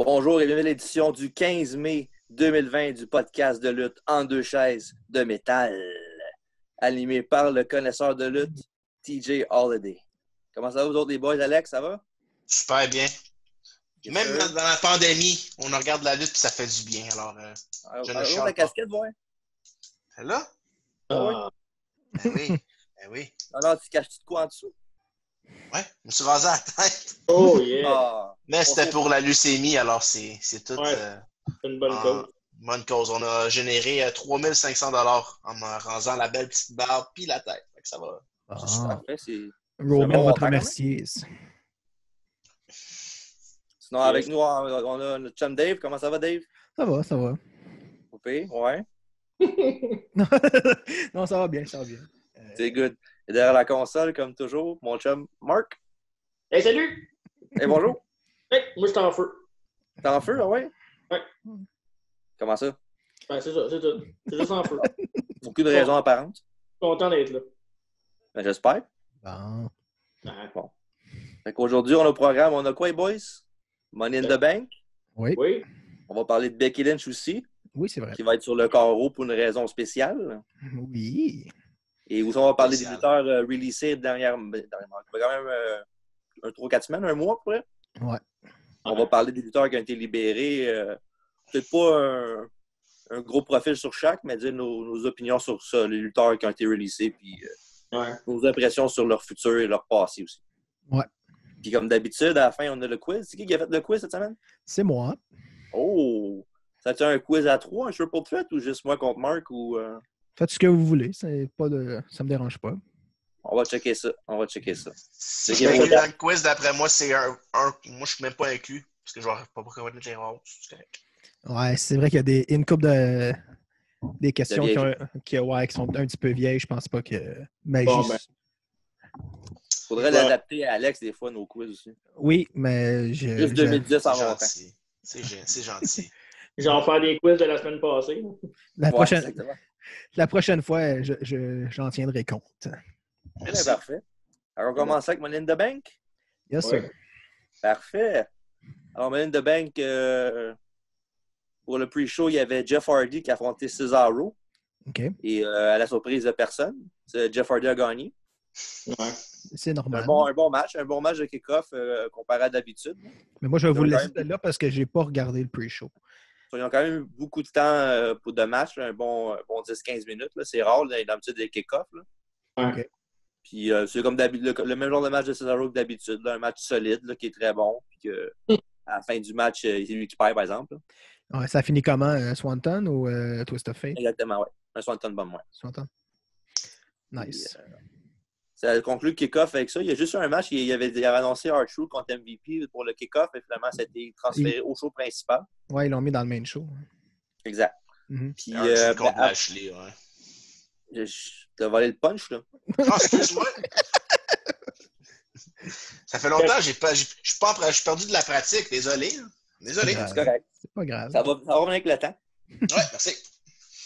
Bonjour et bienvenue à l'édition du 15 mai 2020 du podcast de lutte en deux chaises de métal, animé par le connaisseur de lutte, TJ Holiday. Comment ça va vous autres les boys, Alex, ça va? Super bien. Yes, Même sir. dans la pandémie, on regarde la lutte et ça fait du bien. Alors, je ne Alors, ta chante pas. casquette, ouais? Là? Ah oui? Ben oui. Ben oui. Non, tu caches-tu de quoi en dessous? Ouais, je me suis rasé la tête. Oh yeah! Ah, Mais c'était faut- pour la leucémie, alors c'est tout Ouais. C'est une bonne en cause. bonne cause. On a généré 3500$ en me rasant la belle petite barbe puis la tête. Fait que ça va. c'est Ah, parfait, c'est un Roman bon va montant, te quand même. remercier. Sinon, avec nous, on a notre chum Dave. Comment ça va, Dave? Ça va, ça va. OK, ouais, Non, ça va bien, ça va bien. c'est good. Et derrière la console, comme toujours, mon chum Mark. Hey, salut! Hey, bonjour. Hey, moi, je suis en feu. T'es en feu, là, ouais? Ouais. Comment ça? Ouais, c'est ça, c'est tout. C'est juste en feu. Aucune raison apparente. Content d'être là. Ben, j'espère. Bon. Ah, Fait qu'aujourd'hui, on a au programme, on a quoi, les boys? Money in the Bank. Oui, oui. On va parler de Becky Lynch aussi, oui, c'est vrai. qui va être sur le carreau pour une raison spéciale. Oui. Et aussi, on va parler des Spécial. lutteurs releasés dernièrement. Quand même un 3-4 semaines, un mois, après. Ouais. On va parler des lutteurs qui ont été libérés. Peut-être pas un gros profil sur chaque, mais dire nos opinions sur ça, les lutteurs qui ont été releasés, puis Ouais. nos impressions sur leur futur et leur passé aussi. Ouais. Puis comme d'habitude, à la fin, on a le quiz. C'est qui a fait le quiz cette semaine? C'est moi. Oh! Ça a-tu un quiz à 3, un triple threat, ou juste moi contre Mark? Ou, Faites ce que vous voulez. C'est pas de... Ça me dérange pas. On va checker ça. Si C'est je m'inclus bien. dans le quiz, d'après moi, c'est un. Moi, je suis même pas inclus. Parce que je vais pas connaître les réponses. C'est correct. Ouais, c'est vrai qu'il y a une couple des questions vieilles. qui sont un petit peu vieilles. Je pense pas que... Mais Bon, juste... Faudrait l'adapter à Alex des fois, nos quiz aussi. Oui, mais Juste 2010 C'est en montant. gentil. C'est gentil. Genre faire des quiz de la semaine passée. Exactement. La prochaine fois, j'en tiendrai compte. Merci. Ouais, parfait. Alors, on commence avec Money in the Bank? Yes, Ouais. sir. Parfait. Alors, Money in the Bank, pour le pre-show, il y avait Jeff Hardy qui affrontait Cesaro. OK. Et à la surprise de personne, Jeff Hardy a gagné. Ouais. C'est normal. Un bon match de kick-off comparé à d'habitude. Mais moi, je vais vous Ils ont laisser quand même- là parce que j'ai pas regardé le pre-show. Ils ont quand même eu beaucoup de temps pour de match, là, un bon 10-15 minutes. Là. C'est rare d'habitude des kick-offs. Là. Ouais. OK. Puis c'est comme d'habitude, le même genre de match de Cesaro que d'habitude. Là, un match solide là, qui est très bon. Puis que, à la fin du match, c'est lui qui perd, par exemple. Là. Ouais, ça finit comment? Swanton ou Twist of Fate? Exactement, ouais. Un Swanton bomb, ouais. Swanton. Nice. Ça conclut le kick-off avec ça. Il y a juste eu un match. Il avait annoncé R-Truth contre MVP pour le kick-off. Et finalement, ça a été transféré au show principal. Ouais, ils l'ont mis dans le main show. Exact. Mhm. Puis, Un show contre Lashley, ouais. t'as volé le punch, là. Ah, excuse-moi. Ça fait longtemps que je suis perdu de la pratique. Désolé. Désolé. Ouais. C'est correct. C'est pas grave. Ça va revenir avec le temps. Ouais, merci.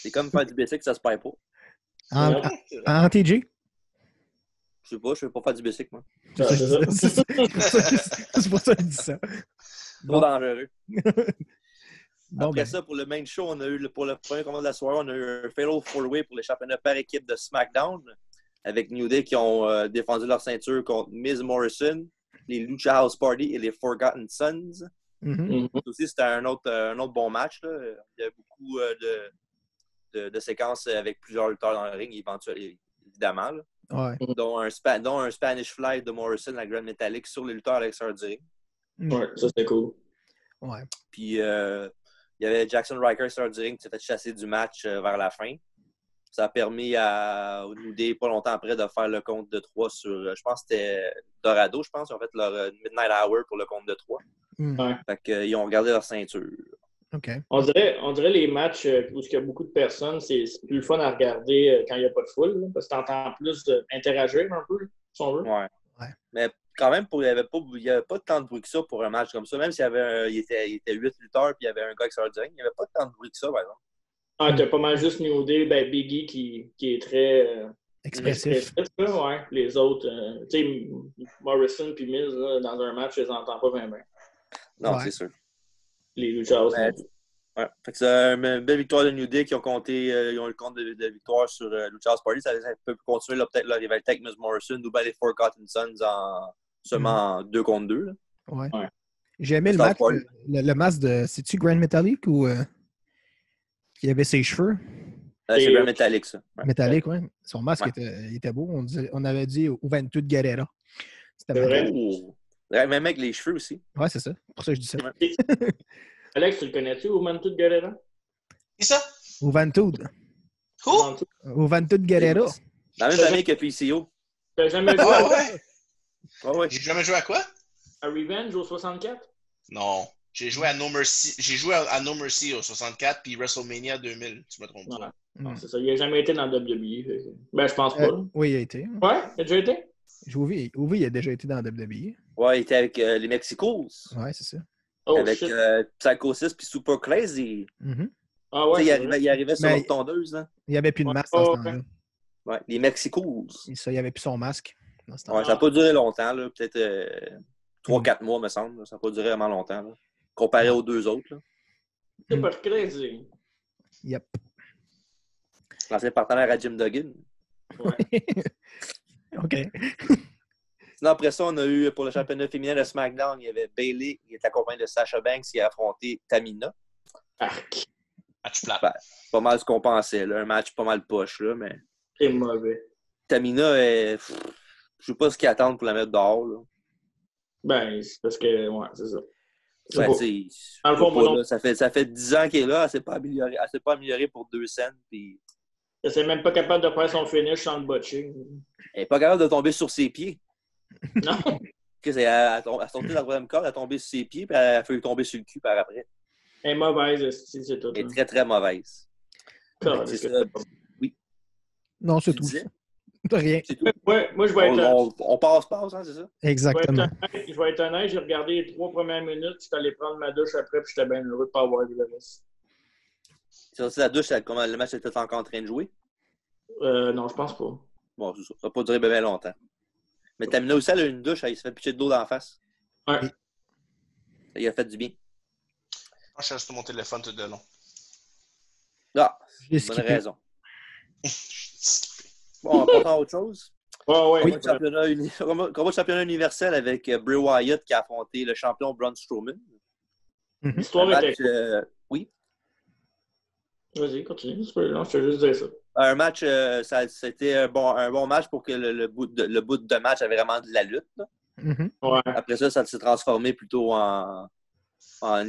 C'est comme faire du basic, ça se perd pas. En TJ? Je sais pas, je fais pas faire du basic, moi. C'est pour ça que je dis ça. Trop dangereux. Bon, Après ben, ça, pour le main show, on a eu pour le premier combat de la soirée, on a eu un Fatal 4-Way pour les championnats par équipe de SmackDown avec New Day qui ont défendu leur ceinture contre Miz Morrison, les Lucha House Party et les Forgotten Sons. mhm. Ça aussi, c'était un autre bon match. Là. Il y a beaucoup de séquences avec plusieurs lutteurs dans le ring, évidemment. Là. Ouais. Dont un Spanish Fly de Morrison, la Grand Metallic, sur les lutteurs à l'extérieur du ring. Ouais, ça c'était cool. Ouais. Puis il y avait Jackson Riker sur du ring qui s'est fait chasser du match vers la fin. Ça a permis à New Day, pas longtemps après, de faire le compte de 3 sur, je pense que c'était Dorado, je pense. Ils ont fait leur Midnight Hour pour le compte de 3. Mm. Ouais. Fait qu'ils ont regardé leur ceinture. OK. On dirait les matchs où il y a beaucoup de personnes, c'est plus le fun à regarder quand il n'y a pas de foule, là, parce que tu entends plus interagir un peu, si on veut. Ouais. Ouais. Mais quand même, il n'y avait pas tant de bruit que ça pour un match comme ça. Même s'il y avait il était 8 lutteurs et il y avait un gars extérieur du ring, il n'y avait pas tant de bruit que ça, par exemple. Ah, t'as pas mal juste New Day, ben Biggie qui est très Expressif. là, ouais. Les autres, tu sais, Morrison puis Miz, là, dans un match, je les entends pas vraiment. Non, Ouais. c'est sûr. Les Lucha House. Ouais. Ouais. Fait que c'est une belle victoire de New Day qui ont compté, ils ont eu le compte de victoire sur Lucha House Party. Ça peut continuer peut-être leur rivalité avec Miz Morrison ou bien les Forgotten Sons seulement en 2 contre 2. Ouais. Ouais. J'ai aimé le match, le masque de. C'est-tu Grand Metallic ou qui avait ses cheveux? C'est Grand Metallic, ça. Ouais. Metallic, oui. Son masque Ouais. était beau. On avait dit Juventud Guerrera. C'était C'est vrai. magnifique. Oh. Ouais, même avec les cheveux aussi. Ouais, c'est ça. Pour ça que je dis ça. Ouais. Alex, tu le connais-tu, Juventud Guerrera? Qui ça? Juventud. Who? Juventud Guerrera. Dans la même famille que PCO. T'as jamais joué Ah ouais? Ouais, ouais. J'ai jamais joué à quoi? à Revenge au 64? Non. J'ai joué à No Mercy. J'ai joué à No Mercy au 64 puis WrestleMania 2000. Tu me trompes pas. Ouais. Non, c'est ça. Il n'a jamais été dans WWE. Ben, je pense pas. Oui, il a été. Ouais, il a déjà été? Ovi, il a déjà été dans WWE. Ouais, il était avec les Mexicos. Ouais, c'est ça. Oh, avec shit. Psycho 6 puis Super Crazy. Mhm. Ah Tu ouais, sais, c'est vrai. il arrivait sur Mais- l'autre tondeuse. Là. Il n'y avait plus de Ouais. masque dans ce Oh, temps-là. Ouais, les Mexicos. Ça, il n'y avait plus son masque dans ce Ouais, temps-là. ça n'a pas duré longtemps, là. Peut-être 3-4 mois, me semble. Ça n'a pas duré vraiment longtemps. Là. Comparé aux 2 autres. Là. Super crazy. Yep. L'ancien partenaire à Jim Duggan. OK. Sinon, après ça, on a eu pour le championnat féminin de SmackDown, il y avait Bayley qui est accompagné de Sasha Banks qui a affronté Tamina. Arc. Match plat. Ben, pas mal ce qu'on pensait. Là. Un match pas mal poche, là, mais C'est mauvais. Tamina, je sais pas ce qu'ils attendent pour la mettre dehors. Là. Ben, c'est parce que, ouais, c'est ça. C'est Ben, pas- tu sais, Dans le fond, pas, moi non. là, ça fait 10 ans qu'elle est là, elle s'est pas améliorée pour 2 cents. Puis Elle n'est même pas capable de faire son finish sans le botcher. elle n'est pas capable de tomber sur ses pieds. Non. Elle a sauté dans le troisième corps, elle a tombé sur ses pieds, puis elle a fallu tomber sur le cul par après. Elle est mauvaise, c'est tout. Elle est là. très, très mauvaise. Correct. C'est ça. Non, c'est Tu tout. disais? Rien. C'est tout. Moi, je vais être. On passe, hein, c'est ça? Exactement. Je vais être honnête, j'ai regardé les 3 premières minutes, je suis allé prendre ma douche après, puis j'étais bien heureux de ne pas avoir vu le reste. C'est sorti de la douche, comment le match était encore en train de jouer. Non, je pense pas. Bon, c'est ça. Ça n'a pas duré bien longtemps. Mais Tamina aussi, elle a eu une douche, elle se fait pitcher de l'eau dans la face. Ouais. Ça lui a fait du bien. Je cherche sur mon téléphone tout de long. Ah, Je l'ai bonne skippé. raison. Bon, on passe à autre chose. Ouais. Combat de championnat universel avec Bray Wyatt qui a affronté le champion Braun Strowman. Un L'histoire match, était. oui. Vas-y, continue. Non, je te juste dire ça. Un match, c'était un bon match pour que le bout de match avait vraiment de la lutte. Là. Mhm. Ouais. Après ça s'est transformé plutôt en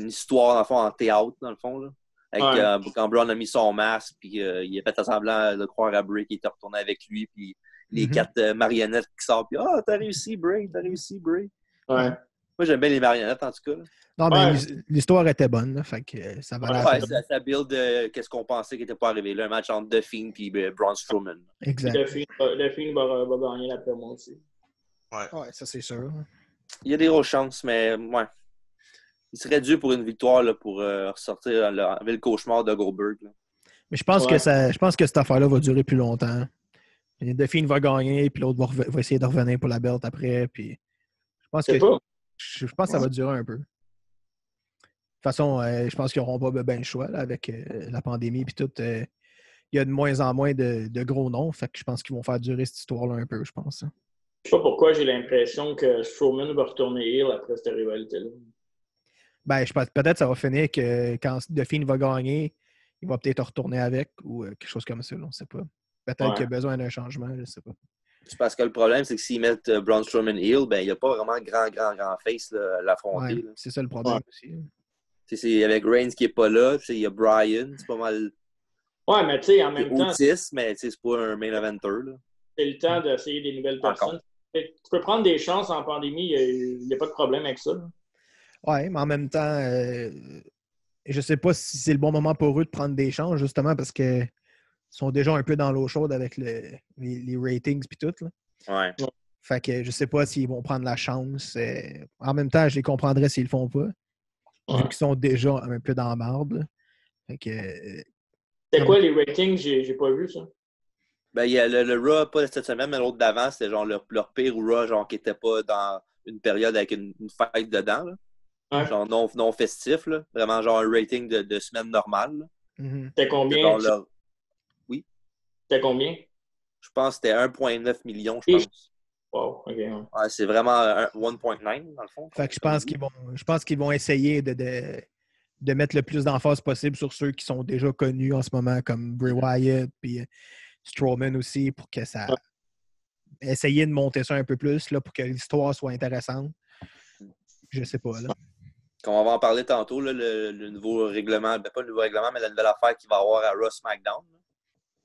histoire, dans le fond, en théâtre, dans le fond. Là. Avec, quand Braun a mis son masque, puis il a fait semblant de croire à Bray qu'il était retourné avec lui, puis les 4 marionnettes qui sortent, puis « Ah, t'as réussi, Bray! Ouais. Moi, j'aime bien les marionnettes, en tout cas. Là. Non, mais Ouais. l'histoire était bonne. Là, fait que ça valait la Ouais, peine. ça build qu'est-ce qu'on pensait qui n'était pas arrivé. Là, un match entre The Fiend et Braun Strowman. Exact. Le film va gagner après moi aussi. Ouais, ça c'est sûr. Il y a des grosses chances, mais ouais. Il serait dû pour une victoire là, pour ressortir avec le cauchemar de Goldberg. Là. Mais je pense Ouais. je pense que cette affaire-là va durer plus longtemps. Delphine va gagner, puis l'autre va essayer de revenir pour la belt après. Puis je pense C'est que pas. je pense que ça va durer un peu. De toute façon, je pense qu'ils n'auront pas bien le choix là, avec la pandémie et tout. Il y a de moins en moins de gros noms. Fait que je pense qu'ils vont faire durer cette histoire-là un peu, je pense. Hein. Je sais pas pourquoi j'ai l'impression que Strowman va retourner heel après cette rivalité-là. Ben, je pense peut-être que ça va finir que quand Delphine va gagner, il va peut-être retourner avec ou quelque chose comme ça. Là, on ne sait pas. Peut-être qu'il y a besoin d'un changement, je ne sais pas. C'est parce que le problème, c'est que s'ils mettent Braun Strowman heel, ben il n'y a pas vraiment grand face là, à l'affronter. Ouais, là. c'est ça le problème aussi. Hein. C'est avec Reigns qui n'est pas là, il y a Bryan, c'est pas mal. Ouais, mais tu sais, en même temps, Otis, mais c'est pas un main eventer. Là. c'est le temps d'essayer des nouvelles Encore. personnes. Tu peux prendre des chances en pandémie, il n'y a pas de problème avec ça. Là. Ouais, mais en même temps, je sais pas si c'est le bon moment pour eux de prendre des chances, justement, parce qu'ils sont déjà un peu dans l'eau chaude avec les ratings et tout. Là. Ouais. Fait que je sais pas s'ils vont prendre la chance. En même temps, je les comprendrais s'ils le font pas. Vu qu'ils sont déjà un peu dans la marde. Fait que. C'est quoi les ratings? J'ai pas vu ça. Ben, il y a le Raw, pas cette semaine, mais l'autre d'avant, c'était genre leur pire Raw, genre qui était pas dans une période avec une fight dedans. Là. Ouais. Genre non festif, là. Vraiment genre un rating de semaine normale. Là. C'était combien? Oui. C'était combien? Je pense que c'était 1,9 million, je pense. Wow, OK. Ouais. Ouais, c'est vraiment 1,9 dans le fond. Fait que je pense qu'ils vont essayer de mettre le plus d'emphase possible sur ceux qui sont déjà connus en ce moment, comme Bray Wyatt puis Strowman aussi, pour que ça... Essayer de monter ça un peu plus là, pour que l'histoire soit intéressante. Je sais pas, là. Comme on va en parler tantôt, là, le nouveau règlement, ben pas le nouveau règlement, mais la nouvelle affaire qu'il va y avoir à Raw SmackDown.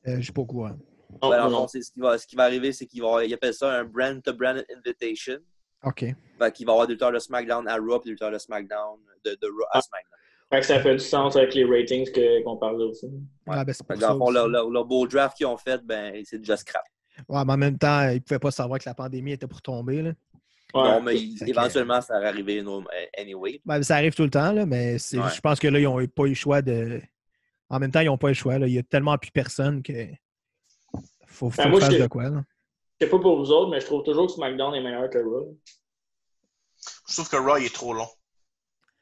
Je sais pas au courant. Non, Ben, dans le non. fond, c'est ce qui va arriver, c'est qu'il appelle ça un brand-to-brand invitation. OK. Fait qu'il va y avoir des lutteurs de SmackDown à Raw et des lutteurs de SmackDown de Raw à SmackDown. Fait que ça fait du sens avec les ratings qu'on parlait aussi. Ouais, ben, c'est Fait pour que ça dans le fond, aussi. leur beau draft qu'ils ont fait, ben, c'est déjà scrap. Ouais, mais en même temps, ils ne pouvaient pas savoir que la pandémie était pour tomber, là. Ouais. Non, mais Fait que- éventuellement, ça va arriver anyway. Ben, ça arrive tout le temps, là, mais je pense que là, ils n'ont pas eu le choix de... En même temps, ils n'ont pas eu le choix. Là. Il y a tellement plus personne que faut moi, faire de quoi. Là. Je sais pas pour vous autres, mais je trouve toujours que SmackDown est meilleur que Raw. Je trouve que Raw il est trop long.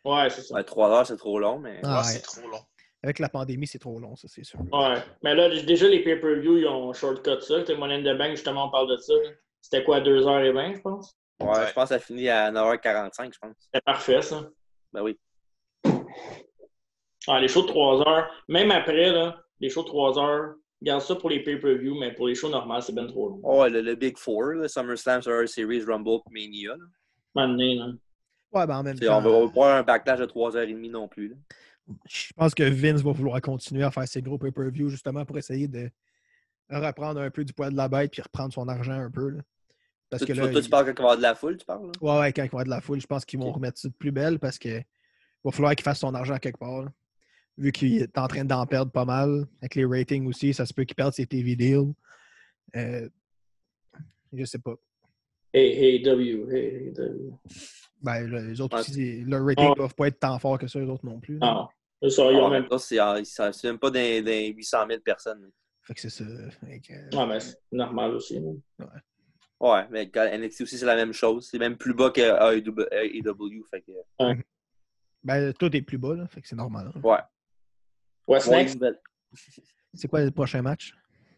Ouais, c'est ça. Ouais, 3 heures, c'est trop long, mais. Ah, Raw, ouais. c'est trop long. Avec la pandémie, c'est trop long, ça, c'est sûr. Ouais. Mais là, déjà, les pay-per-view, ils ont shortcut ça. Money in the Bank, justement, on parle de ça. Là. C'était quoi, 2h20, je pense? Ouais, je pense que ça finit à 9h45, je pense. C'était parfait, ça. Ben oui. Ah, les shows de 3 heures, même après, là, les shows de 3 heures, garde ça pour les pay-per-view, mais pour les shows normales, c'est ben trop long. Ouais, le Big Four, le SummerSlam, Survivor Series, Rumble, Mania. Là. Maintenant, là. Ouais, ben en même On temps, va pas avoir un backlash de 3h30 non plus. Là. je pense que Vince va vouloir continuer à faire ses gros pay-per-view justement pour essayer de reprendre un peu du poids de la bête puis reprendre son argent un peu. Là. Parce que là, toi, tu parles quand il va y avoir de la foule, tu parles? Là? Ouais, quand il va y avoir de la foule, je pense qu'ils vont remettre ça de plus belle parce que va falloir qu'il fasse son argent quelque part. Là. Vu qu'il est en train d'en perdre pas mal. Avec les ratings aussi, ça se peut qu'il perde ses TV deals. Je sais pas. Hey, W. Ben, les autres aussi, leurs ratings ne doivent pas être tant forts que ça, les autres non plus. Là. Non. C'est ça, ils ont même... C'est même pas des 800 000 personnes. Fait que c'est ça. Ouais, mais c'est normal aussi. Là. Ouais, mais NXT aussi, c'est la même chose. C'est même plus bas que AEW. Fait que... Ouais. Ben, tout est plus bas, là. Fait que c'est normal. Hein. Ouais. What's next? C'est quoi le prochain match?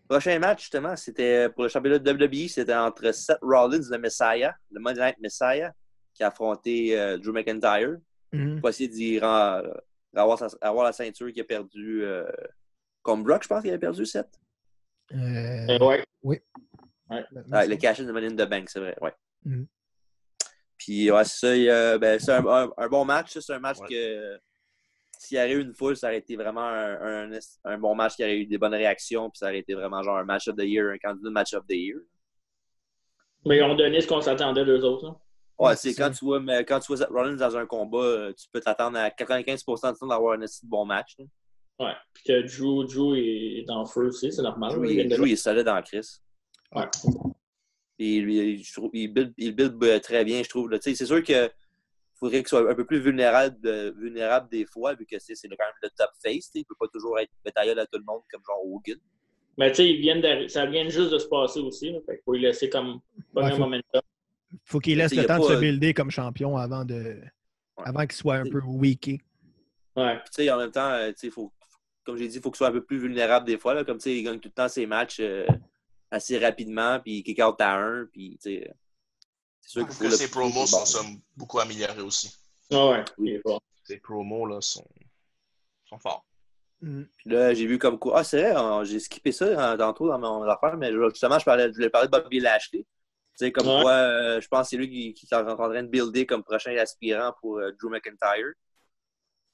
Le prochain match, justement, c'était pour le championnat de WWE. C'était entre Seth Rollins, le Messiah, le Monday Night Messiah, qui a affronté Drew McIntyre. Pour essayer d'y avoir la ceinture qui a perdu comme Brock, je pense qu'il avait perdu Seth. Ouais. Oui. Ouais. Le cash-in de Money in the Bank, c'est vrai. Ouais. Puis, ouais, c'est ça. C'est un bon match. C'est un match que s'il y avait eu une foule, ça aurait été vraiment un bon match qui aurait eu des bonnes réactions. Puis, ça aurait été vraiment genre un match of the year, un candidat de match of the year. Mais ils ont donné ce qu'on s'attendait d'eux autres. Là. Ouais, c'est quand tu vois Seth Rollins dans un combat, tu peux t'attendre à 95% de temps d'avoir un bon match. Là. Ouais. Puis que Drew est en feu aussi, c'est normal. Drew, il est solide en crise. Ouais. Et lui, je trouve, il build très bien, je trouve. C'est sûr qu'il faudrait qu'il soit un peu plus vulnérable des fois, vu que c'est quand même le top face. Il ne peut pas toujours être bétaillable à tout le monde comme genre Hogan. Mais tu sais, ça vient juste de se passer aussi. Là, fait qu'il faut lui laisser comme un momentum. Faut qu'il laisse le temps de se builder comme champion avant qu'il soit un peu weaké. Ouais. Puis en même temps, comme j'ai dit, il faut qu'il soit un peu plus vulnérable des fois. Là, comme il gagne tout le temps ses matchs assez rapidement, puis kick out à 1. Puis c'est sûr que ses promos sont beaucoup améliorés aussi. Ouais, oui. Ses promos là, sont forts. Puis là, j'ai vu comme quoi. Ah, c'est vrai, j'ai skippé ça tantôt dans mon affaire, mais justement, je voulais parler de Bobby Lashley. Tu sais, comme quoi, je pense que c'est lui qui est en train de builder comme prochain aspirant pour Drew McIntyre.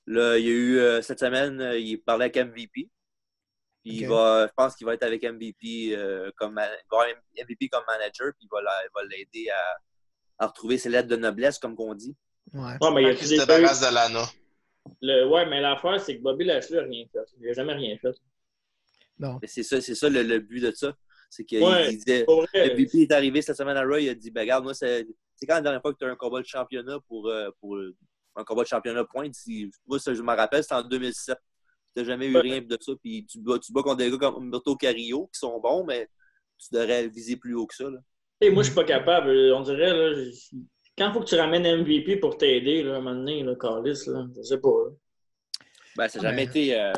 Là, il y a eu, cette semaine, il parlait avec MVP. Puis je pense qu'il va être avec MVP comme manager, puis il va l'aider à retrouver ses lettres de noblesse, comme qu'on dit. Ouais, mais il se débarrasse de Lana. Ouais, mais l'affaire, c'est que Bobby Lashley n'a rien fait. Il n'a jamais rien fait. Non. Mais c'est ça le but de ça. C'est qu'il disait, MVP est arrivé cette semaine à Raw, il a dit, ben regarde, moi, c'est quand la dernière fois que tu as un combat de championnat pour un combat de championnat point, moi, ça, je me rappelle, c'était en 2007. Tu n'as jamais eu rien de ça, puis tu bats contre des gars comme Humberto Carrillo, qui sont bons, mais tu devrais viser plus haut que ça. Là. Et moi, je suis pas capable. On dirait, là, quand il faut que tu ramènes MVP pour t'aider, là, à un moment donné, là, Callis, là, je sais pas. Là. Ben, ça n'a jamais été la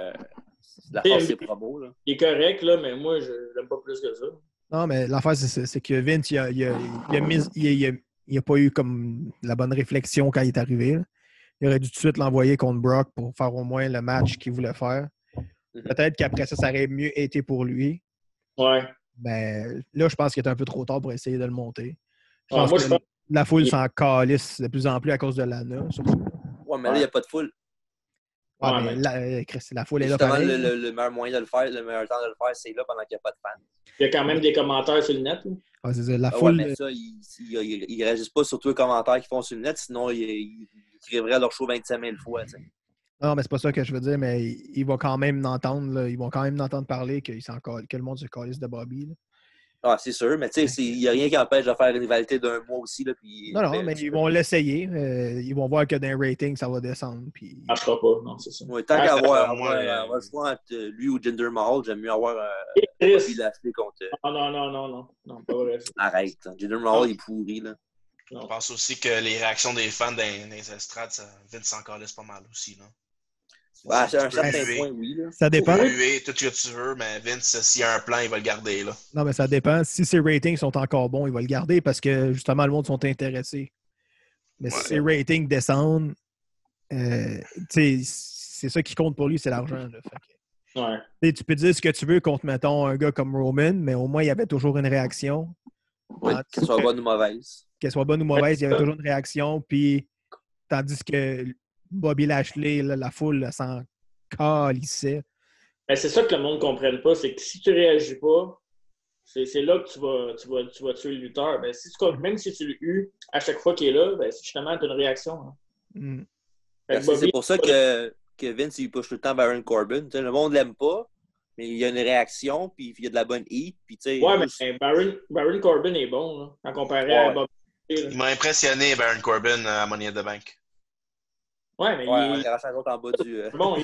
T'sais, force des MVP, promos. Là. il est correct, là, mais moi, je l'aime pas plus que ça. Non, mais l'affaire, c'est que Vince, il a pas eu comme la bonne réflexion quand il est arrivé. Là. Il aurait dû tout de suite l'envoyer contre Brock pour faire au moins le match qu'il voulait faire. Peut-être qu'après ça aurait mieux été pour lui. Ouais. Ben, là, je pense qu'il est un peu trop tard pour essayer de le monter. Je Ouais, pense moi, que je pense la foule s'en calisse de plus en plus à cause de Lana, surtout. Ouais, mais là, il n'y a pas de foule. Ouais, Ouais, mais la foule est là Justement, pareil. le meilleur moyen de le faire, le meilleur temps de le faire, c'est là pendant qu'il n'y a pas de fans. il y a quand même des commentaires sur le net. Là. Ouais, c'est ça. La Ah ouais, foule, mais ça, ils ne réagissent pas sur tous les commentaires qu'ils font sur le net, sinon ils écriveraient leur show 25 000 fois. T'sais. non, mais c'est pas ça que je veux dire, mais ils vont quand même l'entendre. Là. Ils vont quand même l'entendre parler que le monde se calisse de Bobby. Là. Ah, c'est sûr, mais tu sais, il n'y a rien qui empêche de faire une rivalité d'un mois aussi. Là, puis, Non, mais ils vont l'essayer. Ils vont voir que dans les ratings, ça va descendre. Puis... Ça ne fera pas, non, c'est ça. Ouais, tant Ah, qu'à avoir moi, le choix entre lui ou Jinder Mahal, j'aime mieux avoir Chris. Bobby Lashley contre. Non, pas vrai. Arrête. Jinder Mahal est pourri. Là. Je pense aussi que les réactions des fans dans les estrades, Vince encore laisse pas mal aussi. Là. Ouais, à un certain huer. point, oui. Là. Ça dépend. Tu peux huer tout ce que tu veux, mais Vince, s'il y a un plan, il va le garder. Là. Non, mais ça dépend. Si ses ratings sont encore bons, il va le garder parce que justement, le monde sont intéressés. Mais si ses ratings descendent, c'est ça qui compte pour lui, c'est l'argent. Là. Fait que, tu peux dire ce que tu veux contre, mettons, un gars comme Roman, mais au moins, il y avait toujours une réaction. Oui, qu'elle soit bonne ou mauvaise. Qu'elle soit bonne ou mauvaise, il y avait toujours une réaction. Puis, tandis que Bobby Lashley, là, la foule s'en calissait. Mais c'est ça que le monde ne comprenne pas, c'est que si tu ne réagis pas, c'est là que tu vas tuer le lutteur. Ben, même si tu le hues à chaque fois qu'il est là, ben, justement, tu as une réaction. Hein. Mm. C'est pour ça que Vince, il push tout le temps Baron Corbin. T'sais, le monde ne l'aime pas, mais il y a une réaction, puis il y a de la bonne heat. Puis, ouais, mais Baron Corbin est bon, là, en comparé à Bobby. Il m'a impressionné, Baron Corbin, à Money in the Bank. Ouais, mais il arrache la en bas du. Bon,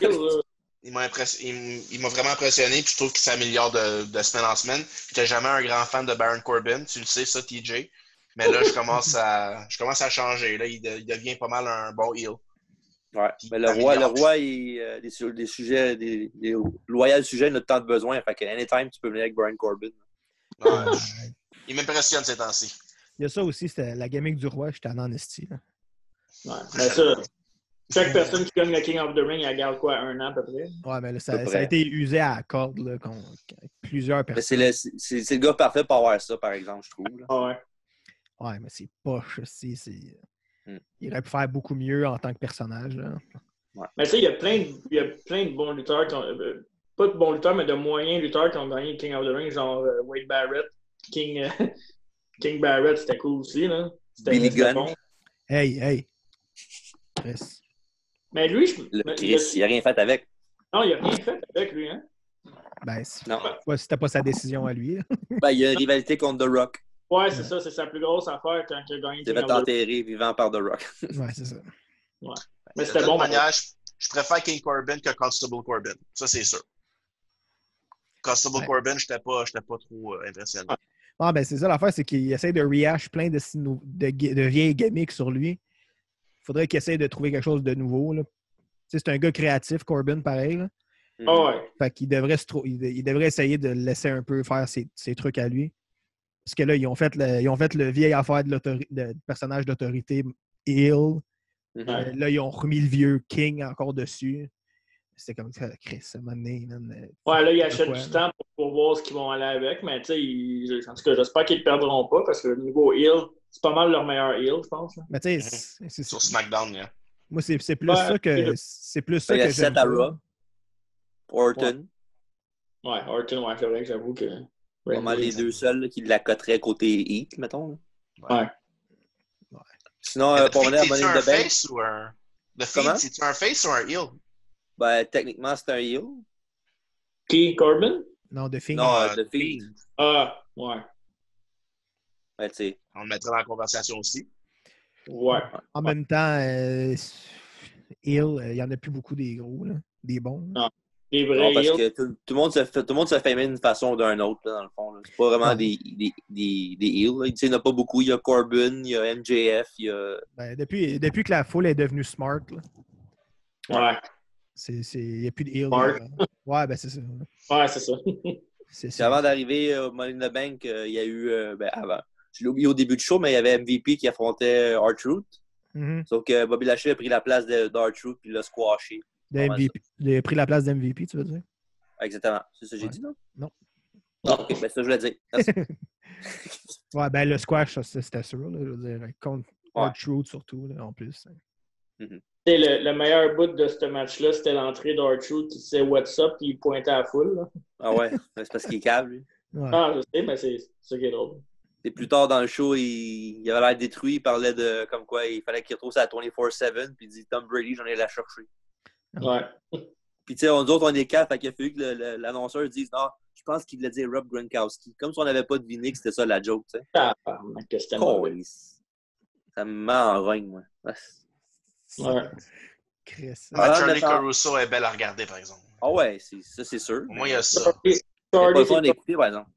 il m'a vraiment impressionné, puis je trouve qu'il s'améliore de semaine en semaine. Je n'étais jamais un grand fan de Baron Corbin, tu le sais, ça, TJ. Mais là, je commence à changer. Là, il devient pas mal un bon heel. Ouais, mais le roi des sujets, des loyaux sujets, il a tant de besoin. Fait que anytime, tu peux venir avec Baron Corbin. Ouais, il m'impressionne ces temps-ci. Il y a ça aussi, c'était la gimmick du roi, j'étais en esti. Ouais, mais ça, chaque personne qui gagne le King of the Ring, elle garde quoi, 1 an à peu près? Ouais, mais là, ça a été usé à la corde là, plusieurs personnes. Mais c'est le gars parfait pour avoir ça, par exemple, je trouve. Là. Ouais. Ouais, mais c'est poche aussi. Il aurait pu faire beaucoup mieux en tant que personnage. Là. Ouais. Mais tu sais, il y a plein de bons lutteurs qui ont, pas de bons lutteurs, mais de moyens lutteurs qui ont gagné le King of the Ring, genre Wade Barrett, King Barrett, c'était cool aussi. Là. Billy Gunn. Bon. Hey. Chris. Mais lui, il n'a rien fait avec. Non, il n'a rien fait avec lui, hein? Ben, non. C'était pas sa décision à lui. Ben, il y a une rivalité contre The Rock. Ouais, c'est ça. C'est sa plus grosse affaire quand il a gagné. Il s'est fait enterrer vivant par The Rock. Ouais, c'est ça. Ouais. Mais c'était bon. De toute manière, je préfère King Corbin que Constable Corbin. Ça, c'est sûr. Constable Corbin, je n'étais pas trop impressionné. Ah, ben, c'est ça l'affaire, c'est qu'il essaie de rehash plein de vieilles gimmicks sur lui. Il faudrait qu'il essaie de trouver quelque chose de nouveau. Là. C'est un gars créatif, Corbin, pareil. Là. Ouais. Fait qu'il il devrait essayer de le laisser un peu faire ses trucs à lui. Parce que là, ils ont fait le vieil affaire de personnage d'autorité heel. Là, ils ont remis le vieux King encore dessus. C'était comme ça, Chris, à un moment donné, ouais, là, ils achètent du temps pour voir ce qu'ils vont aller avec. Mais tu sais, en tout cas, j'espère qu'ils ne perdront pas parce que le niveau heel, c'est pas mal leur meilleur heel, je pense. Là. Mais tu sais, c'est sur SmackDown, là. Moi, c'est plus ça que il y a Seth à Raw. Orton. Ouais, Orton, ouais, c'est vrai que j'avoue que. Vraiment les deux seuls là, qui l'accoteraient côté Heat, mettons. Ouais. Sinon, pour venir à Money in the Bank. Le Fiend, c'est-tu un face ou un heel? Ben, techniquement, c'est un heel. Qui, Corbin? Non, The Fiend. Non, The Fiend. Ah, ouais. Ben, tu sais. On le mettrait dans la conversation aussi. Ouais. En même temps, heel, il n'y en a plus beaucoup des gros, là, des bons. Non. Les Non, vrais parce heels. que tout le monde se fait aimer d'une façon ou d'une autre, là, dans le fond. Là. C'est pas vraiment des heels. Là. Tu sais, il n'y en a pas beaucoup. Il y a Corbin, il y a MJF, il y a... Ben, depuis que la foule est devenue smart, là, Ouais. il n'y a plus de heal. Smart. Ouais, ben c'est ça. Ouais, c'est ça. Puis avant d'arriver au Money in the Bank, il y a eu... avant. Je l'ai oublié au début du show, mais il y avait MVP qui affrontait R-Truth. Mhm. Sauf que Bobby Lashley a pris la place d'R-Truth puis l'a squashé. Il a pris la place d'MVP, tu veux dire? Exactement. C'est ça que j'ai Ouais. dit, non? Non. OK, ben ça, je voulais dire. Merci. Ouais, ben le squash, ça, c'était sûr. Là, je veux dire, contre Ouais. R-Truth surtout, là, en plus. Le meilleur bout de ce match-là, c'était l'entrée d'R-Truth qui disait What's up, puis il pointait à la foule. Là. Ah ouais, c'est parce qu'il est câble, lui. Ouais. Ah, je sais, mais c'est ça qui est drôle. Et plus tard dans le show, il avait l'air détruit. Il parlait de comme quoi il fallait qu'il retrouve sa 24/7. Puis il dit Tom Brady, j'en ai la chercher. Ouais. Puis tu sais, nous autres, on est quatre. Fait qu'il a fallu que l'annonceur dise non, je pense qu'il voulait dire Rob Gronkowski. Comme si on n'avait pas deviné que c'était ça la joke, tu sais. Ah, que c'était mauvais. Ça me met en rogne, moi. Ouais. Chris. Charlie Caruso est belle à regarder, par exemple. Ah ouais, ça c'est sûr. Au moins, il y a ça. C'est pas le fun d'écouter, par exemple.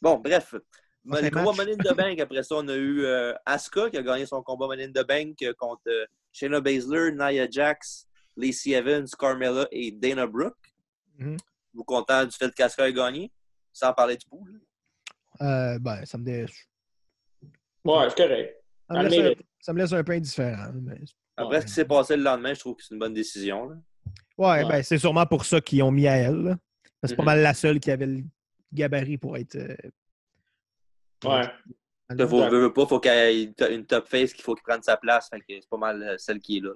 Bon, bref. Le combat Money in the Bank, après ça, on a eu Asuka qui a gagné son combat Money in the Bank contre Shayna Baszler, Nia Jax, Lacey Evans, Carmella et Dana Brooke. Mm-hmm. Vous content du fait qu'Asuka ait gagné? Sans parler du pool? Ben, ça me dérange. Ouais, c'est correct. Ça me laisse un peu indifférent. Mais... Après ce qui s'est passé le lendemain, je trouve que c'est une bonne décision. Là. Ouais, ben c'est sûrement pour ça qu'ils ont mis à elle. Là. C'est pas mal la seule qui avait le gabarit pour être... Ouais. Il faut qu'il y ait une top face qu'il faut qu'il prenne sa place. Fait que c'est pas mal celle qui est là.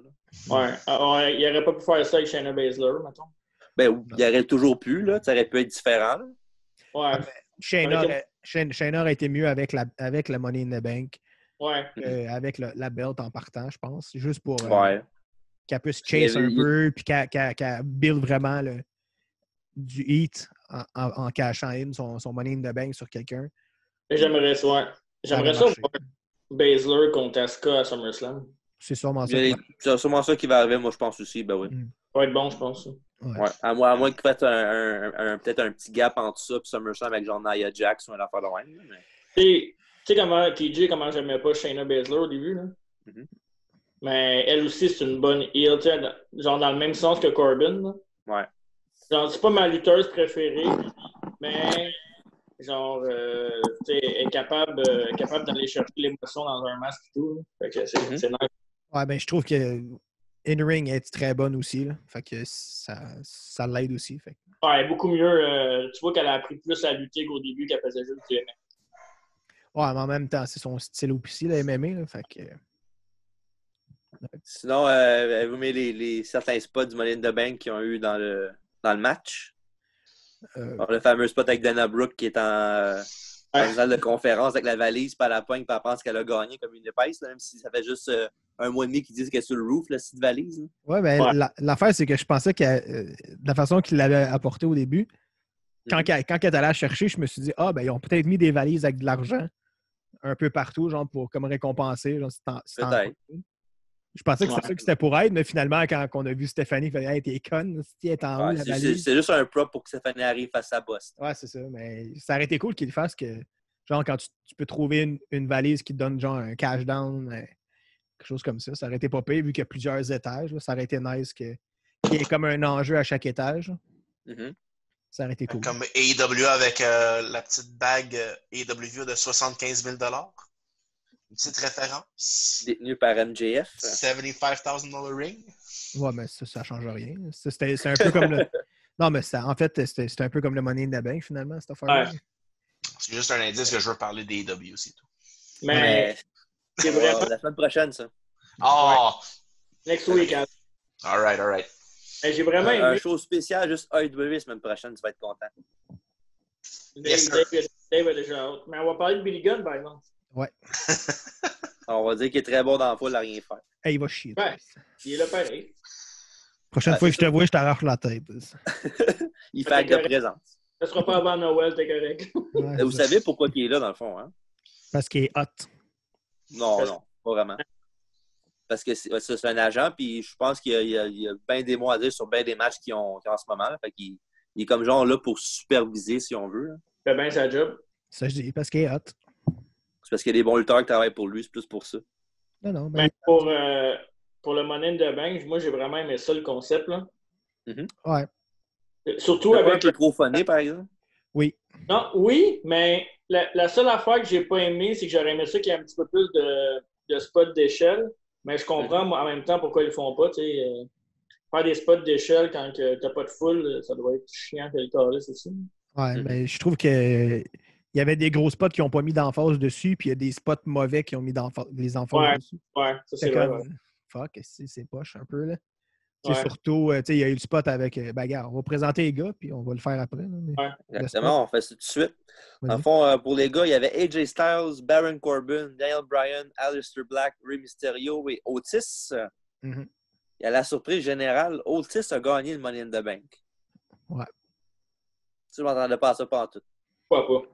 Ouais. Il n'aurait pas pu faire ça avec Shayna Baszler, mettons. Ben, il aurait toujours pu. Là. Ça aurait pu être différent. Là. Ouais. Shayna aurait été mieux avec la Money in the Bank. Ouais. Avec la belt en partant, je pense. Juste pour qu'elle puisse chase un peu puis qu'elle build vraiment du heat en cachant son Money in the Bank sur quelqu'un. J'aimerais ça voir Baszler contre Asuka à SummerSlam. C'est sûrement ça. C'est sûrement ça qui va arriver, moi, je pense aussi. Ben oui. Ça va être bon, je pense. Ouais. À moins qu'il fasse peut-être un petit gap entre ça et SummerSlam avec genre Nia Jax ou une affaire de même. Mais... Tu sais comment j'aimais pas Shayna Baszler au début, là? Mm-hmm. Mais elle aussi, c'est une bonne heel, genre dans le même sens que Corbin. Là. Ouais. Genre, c'est pas ma lutteuse préférée, mais genre, tu sais, elle est capable d'aller chercher l'émotion dans un match et tout. Fait que c'est nice. Ouais, ben je trouve que in-ring est très bonne aussi. Là. Fait que ça l'aide aussi. Fait. Ouais, beaucoup mieux. Tu vois qu'elle a appris plus à lutter qu'au début qu'elle faisait juste du MMA. Ouais, mais en même temps, c'est son style aussi, le MMA. Là, fait que... Sinon, vous mettez certains spots du Money in the Bank qu'ils ont eu dans le match. Alors, le fameux spot avec Dana Brooke qui est en salle de conférence avec la valise, pas la poigne, puis elle pense qu'elle a gagné comme une épaisse, là, même si ça fait juste un mois et demi qu'ils disent qu'elle est sur le roof, la petite valise. Oui, mais l'affaire, c'est que je pensais que de la façon qu'il l'avait apporté au début, quand elle est allée la chercher, je me suis dit, ben ils ont peut-être mis des valises avec de l'argent un peu partout, genre pour comme récompenser. Genre, peut-être. Je pensais que c'était ça que c'était pour être, mais finalement, quand on a vu Stéphanie, il fallait hey, t'es conne, si elle est en haut, la valise. C'est juste un prop pour que Stéphanie arrive face à boss. Ouais, c'est ça. Mais ça aurait été cool qu'il le fasse que, genre, quand tu peux trouver une valise qui te donne, genre, un cash down, quelque chose comme ça. Ça aurait été pas pire, vu qu'il y a plusieurs étages. Là, ça aurait été nice qu'il y ait comme un enjeu à chaque étage. Mm-hmm. Ça aurait été cool. Comme AEW avec la petite bague AEW de 75 000 $. Une petite référence. Détenu par MJF. $75,000 ring. Ouais, mais ça change rien. C'est un peu comme le... Non, mais en fait, c'est un peu comme le Money in the Bank, finalement, cette affaire-là. Ouais. C'est juste un indice que je veux parler d'AEW, c'est tout. Mais c'est vraiment... la semaine prochaine, ça. Oh! Ouais. Next week. Hein. All right. J'ai vraiment aimé... Un show spécial, juste AEW, la semaine prochaine, tu vas être content. Dave a déjà hâte. Mais on va parler de Billy Gunn, par exemple. Ouais. On va dire qu'il est très bon dans la foule à rien faire. Hey, il va chier. Ouais, il est là pareil. Prochaine fois que je te vois, je t'arrache la tête. Il fait acte de présence. Ça sera pas avant Noël, t'es correct. Ouais, vous savez pourquoi il est là, dans le fond, hein? Parce qu'il est hot. Non, pas vraiment. parce que c'est un agent, puis je pense qu'il y a bien des mots à dire sur bien des matchs qu'ils ont en ce moment. Là. Fait qu'il il est comme genre là pour superviser, si on veut. Là. Il fait bien sa job. Ça, je dis, parce qu'il est hot. C'est parce qu'il y a des bons lutteurs qui travaillent pour lui, c'est plus pour ça. Non, Mais pour le Money in the Bank, moi, j'ai vraiment aimé ça, le concept. Là. Ouais. Surtout T'as pas avec... un peu trop funné, par exemple? Oui. Non, oui, mais la seule affaire que j'ai pas aimé, c'est que j'aurais aimé ça qu'il y ait un petit peu plus de spots d'échelle. Mais je comprends moi, en même temps pourquoi ils le font pas. Faire des spots d'échelle quand t'as pas de foule, ça doit être chiant que le carré, c'est ça. Ouais, mais je trouve que il y avait des gros spots qui n'ont pas mis d'emphase dessus, puis il y a des spots mauvais qui ont mis les emphases dessus. Ouais, ça c'est comme, vrai. Ouais. Fuck, c'est poche un peu, là. Ouais. Surtout, il y a eu le spot avec bagarre. On va présenter les gars, puis on va le faire après. Là, Ouais. Exactement, on fait ça tout de suite. Vas-y. En fond, pour les gars, il y avait AJ Styles, Baron Corbin, Daniel Bryan, Aleister Black, Rey Mysterio et Otis. Mhm. Et à la surprise générale, Otis a gagné le Money in the Bank. Ouais. Tu ne m'entendais pas à ça pendant tout. Pourquoi pas?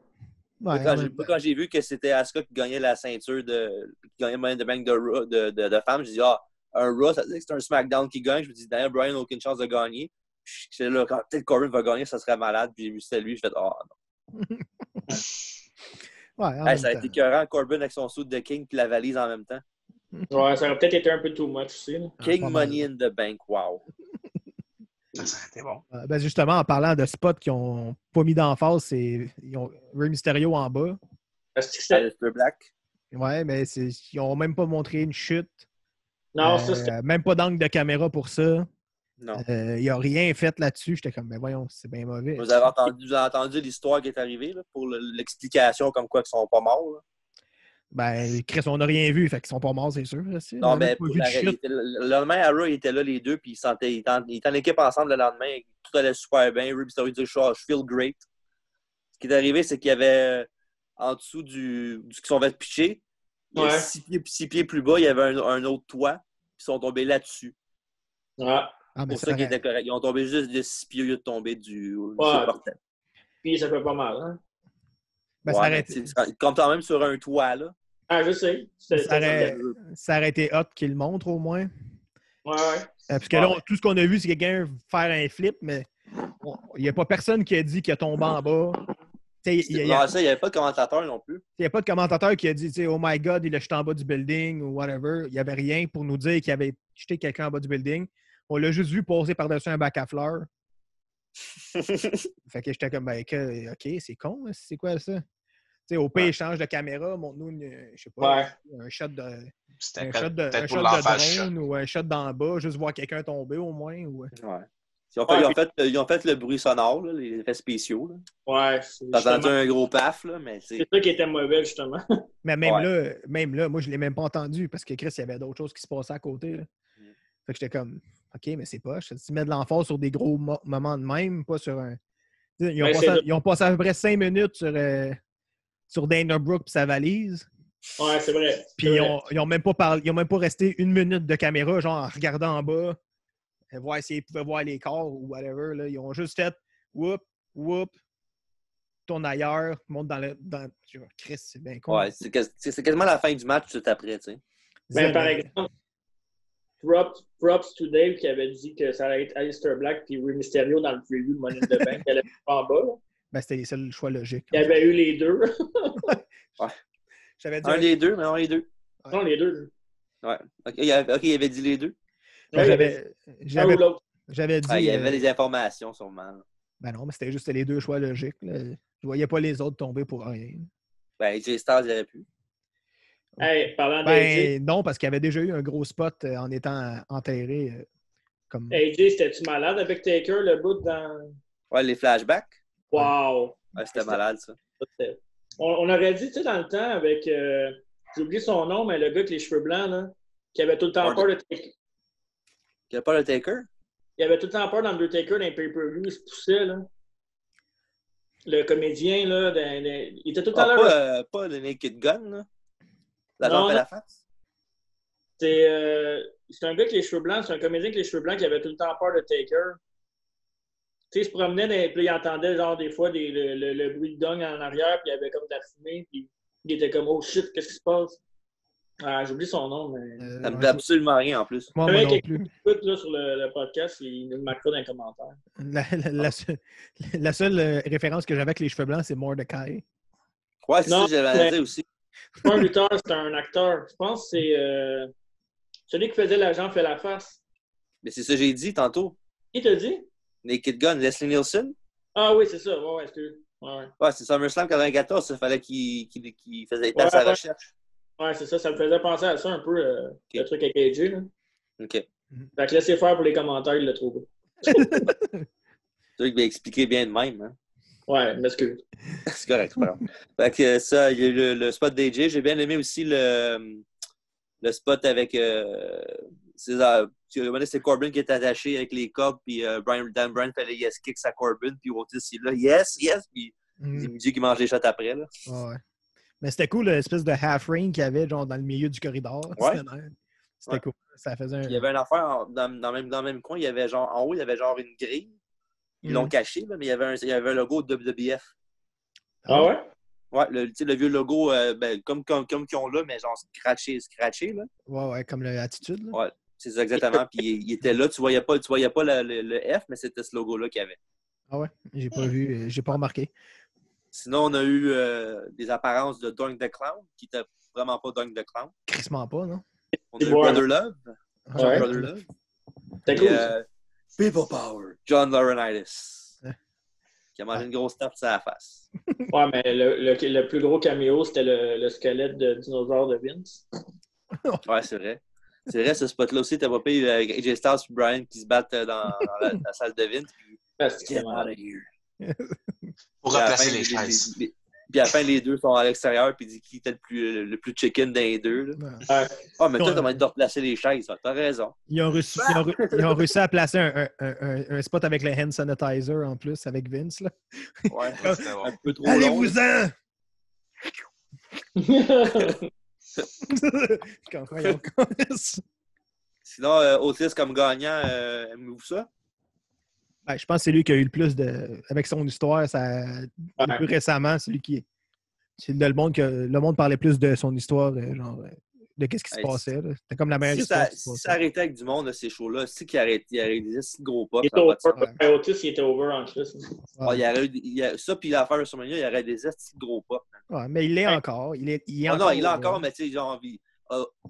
Ouais, Quand j'ai vu que c'était Asuka qui gagnait la ceinture qui gagnait le Money in the Bank de femmes, je dis un Raw, ça veut dire que c'est un SmackDown qui gagne. Je me dis Daniel Bryan n'a aucune chance de gagner. Puis j'étais là, quand peut-être Corbin va gagner, ça serait malade. Puis j'ai vu c'était lui, je fais non. ouais, Ça a été écœurant, Corbin avec son suit de King puis la valise en même temps. Ouais, ça aurait peut-être été un peu too much aussi. Là. King Money in the Bank, wow. Ça a été bon. Ben justement, en parlant de spots qui n'ont pas mis d'emphase, ils ont Rey Mysterio en bas. Est-ce que c'était... Aleister Black. Ouais, mais ils n'ont même pas montré une chute. Non, ça c'était... Même pas d'angle de caméra pour ça. Non. Il n'a rien fait là-dessus. J'étais comme, ben voyons, c'est bien mauvais. Vous avez entendu l'histoire qui est arrivée là, pour l'explication comme quoi ils sont pas morts. Là. Ben, Chris, on n'a rien vu, fait qu'ils sont pas morts, c'est sûr. Aussi. Non, mais le lendemain, à Raw, ils étaient là les deux, puis ils étaient en équipe ensemble le lendemain. Tout allait super bien. Rey Mysterio dit je feel great. Ce qui est arrivé, c'est qu'il y avait en dessous du qui sont fait pitcher, Ouais. 6 pieds plus bas, il y avait un autre toit, puis ils sont tombés là-dessus. Ouais. Ah, mais Pour ça qu'ils étaient corrects. Ils ont tombé juste de 6 pieds au lieu de tomber du portail. Puis ça fait pas mal, hein? Ben, Ouais, ils comptent quand même sur un toit, là. Ah, je sais. Ça aurait été hot qu'il le montre au moins. Ouais. Parce que là, tout ce qu'on a vu, c'est quelqu'un faire un flip, mais il n'y a pas personne qui a dit qu'il a tombé en bas. Il n'y avait pas de commentateur non plus. Il n'y a pas de commentateur qui a dit oh my God, il a jeté en bas du building ou whatever. Il n'y avait rien pour nous dire qu'il avait jeté quelqu'un en bas du building. On l'a juste vu passer par-dessus un bac à fleurs. Fait que j'étais comme, ben, OK, c'est con, c'est quoi ça? T'sais, au pire, change de caméra, montre-nous, je sais pas, un shot de drone ou un shot d'en bas, juste voir quelqu'un tomber au moins. Ou... Ouais. Ils ont fait le bruit sonore, là, les effets spéciaux. Là. Ouais. T'as entendu un gros paf, là, mais c'est ça qui était mauvais, justement. Mais même là, moi, je ne l'ai même pas entendu parce que Chris, il y avait d'autres choses qui se passaient à côté. Là. Fait que j'étais comme, OK, mais c'est poche. Tu mets de l'emphase sur des gros moments de même, pas sur un. Ils ont passé à peu près 5 minutes sur Dana Brooke et sa valise. Ouais, c'est vrai. Puis ils n'ont même pas resté 1 minute de caméra, genre en regardant en bas, voir s'ils pouvaient voir les corps ou whatever. Là. Ils ont juste fait whoop, tourne ailleurs, monte dans le. Chris, c'est bien con. Ouais, c'est quasiment la fin du match tout après, tu sais. Ben, par exemple, props to Dave qui avait dit que ça allait être Aleister Black puis Rey Mysterio dans le preview de Money in the Bank. Elle avait en bas. Là. Ben, c'était le choix logique. Il y avait eu les deux. Ouais. J'avais dit un des deux, mais non, les deux. Ouais. Non, les deux. Ouais. OK, il avait dit les deux. Ben, j'avais dit... il y avait des informations, sûrement. Ben non, mais c'était juste les deux choix logiques. Là. Je voyais pas les autres tomber pour rien. Ben, AJ Styles, il aurait pu. Hey, parlant d'AJ... non, parce qu'il y avait déjà eu un gros spot en étant enterré. Comme... AJ, c'était-tu malade avec Taker, le bout dans... Ouais, les flashbacks. Wow! Ouais, c'était malade, ça. On aurait dit, tu sais, dans le temps, avec... j'ai oublié son nom, mais le gars avec les cheveux blancs, là, qui avait tout le temps peur de Taker. Qui avait peur de Taker? Il avait tout le temps peur d'Undertaker dans les pay-per-view, il se poussait, là. Le comédien, là, il était tout le temps là. Pas le Naked Gun, là. La jambe à la face? C'est un gars avec les cheveux blancs, c'est un comédien avec les cheveux blancs qui avait tout le temps peur de Taker. Tu sais, il se promenait, puis il entendait genre des fois le bruit de gong en arrière, puis il y avait comme de la fumée, puis il était comme « Oh shit, qu'est-ce qui se passe? » Ah, j'oublie son nom, mais. Ça me dit absolument rien en plus. Moi non plus. Écoute, là, sur le podcast, il nous le marquera dans les commentaires. La seule référence que j'avais avec les cheveux blancs, c'est Mordecai. Ouais, c'est ça, j'avais dit aussi. C'est pas un lutteur, c'est un acteur. Je pense que c'est celui qui faisait l'agent fait la face. Mais c'est ça que j'ai dit tantôt. Qui t'a dit? Naked Gun, Leslie Nielsen. Ah oui, c'est ça. Ouais, excuse. Ouais, c'est SummerSlam 94, il fallait qu'il faisait à sa recherche. Ouais, c'est ça. Ça me faisait penser à ça un peu, le truc avec AJ. Là. OK. Fait que laissez faire pour les commentaires, il l'a trouvé. C'est toi qui m'as expliqué bien de même. Hein? Ouais, m'excuse. C'est correct, pas grave. Fait que ça, il y a eu le spot d'AJ. J'ai bien aimé aussi le spot avec c'est Corbin qui est attaché avec les cordes, puis Dan Bryan fait le yes kicks à Corbin, puis Otis il est là, yes, puis il me dit qu'il mange les shots après. Là. Ouais. Mais c'était cool, l'espèce de half-ring qu'il y avait genre, dans le milieu du corridor. Ouais. C'était cool. Ça faisait Il y avait une affaire dans le même coin, il y avait genre en haut, il y avait genre une grille. Ils l'ont caché, là, mais il y avait un logo de WWF. Ah ouais? Ouais, le vieux logo, comme qu'ils ont là, mais genre scratché, là. Ouais, comme l'attitude. Ouais, c'est ça exactement. Puis il était là, tu voyais pas le F, mais c'était ce logo-là qu'il y avait. Ah ouais? J'ai pas vu, j'ai pas remarqué. Sinon, on a eu des apparences de Doink the Clown, qui n'était vraiment pas Doink the Clown. Crissement pas, non? On a eu Brother Love. Ouais. Brother Love. C'était cool. People Power. John Laurinaitis. Qui a mangé une grosse tape sur la face. Ouais, mais le plus gros caméo, c'était le squelette de dinosaure de Vince. Ouais, c'est vrai. C'est vrai, ce spot-là aussi, t'as pas payé avec AJ Styles et Bryan qui se battent dans la salle de Vince. Get out of here. Pour remplacer les chaises. Puis à la fin, les deux sont à l'extérieur, puis ils disent qui était le plus chicken des deux. Ah, mais toi, t'as envie de replacer les chaises. T'as raison. Ils ont réussi à placer un spot avec le hand sanitizer en plus, avec Vince. Là. Ouais, c'était bon. Un peu trop Allez-vous-en! Sinon, Otis comme gagnant, aimez-vous ça? Ben, je pense que c'est lui qui a eu le plus de. Avec son histoire, le plus récemment, c'est lui qui est. C'est le monde parlait plus de son histoire, genre de qu'est-ce qui se passait. Là. C'était comme la meilleure histoire. Si ça arrêtait avec du monde, ces shows-là, c'est qu'il y aurait des gros pop. Otis, il était over en Christ. Ça, puis l'affaire de WrestleMania, il y aurait des gros pop. Ouais, mais il l'est encore. Il est non, il est encore, mais tu sais, genre,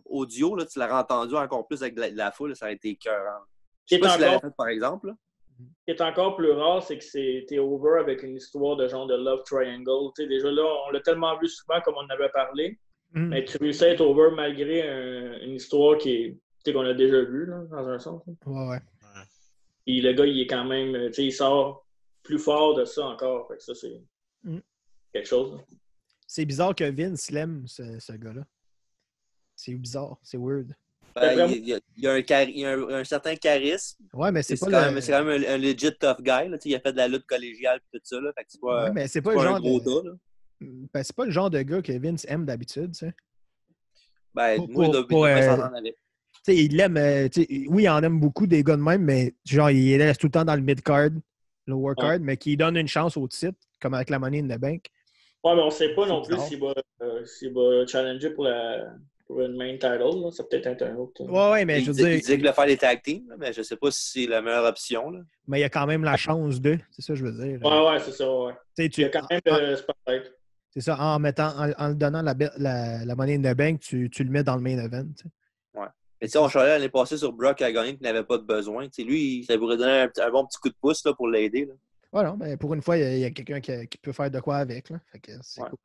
audio, là, tu l'aurais entendu encore plus avec la foule, ça aurait été écœurant. Je sais pas si tu l'avais fait, par exemple. Là. Ce qui est encore plus rare, c'est que t'es over avec une histoire de genre de love triangle. T'sais, déjà là, on l'a tellement vu souvent comme on en avait parlé. Mais tu réussis à être over malgré une histoire qu'on a déjà vue, là, dans un sens. Ouais. Et le gars, il est quand même, il sort plus fort de ça encore. Fait que ça, c'est quelque chose. Là. C'est bizarre que Vince l'aime, ce gars-là. C'est bizarre, c'est weird. Il y a un certain charisme. Ouais, mais c'est quand même un legit tough guy. Là. Il a fait de la lutte collégiale et tout ça. Là. Fait que c'est pas, le genre un gros gars. Ben, c'est pas le genre de gars que Vince aime d'habitude, tu sais. Ben, moi, il doit s'entendre avec. Tu sais, il l'aime. Oui, il en aime beaucoup des gars de même, mais genre, il reste tout le temps dans le mid-card, le lower-card, mais qui donne une chance au titre, comme avec la Money in the Bank. Ouais, mais on sait pas non plus s'il va challenger pour une main title. Là. Ça peut être un autre. Ouais, mais je veux dire. Il dit qu'il va faire des tag teams, mais je sais pas si c'est la meilleure option. Là. Mais il y a quand même la chance de. C'est ça que je veux dire. Ouais, c'est ça, ouais. Il y a quand même le spotlight. C'est ça, en le donnant la Money in the Bank, tu le mets dans le main event. T'sais. Ouais. Mais tu sais, on chialait l'année passée sur Brock qui a gagné et qui n'avait pas de besoin. T'sais, lui, ça pourrait donner un bon petit coup de pouce là, pour l'aider. Ouais, non, mais pour une fois, il y a quelqu'un qui peut faire de quoi avec. Là. Fait que c'est cool.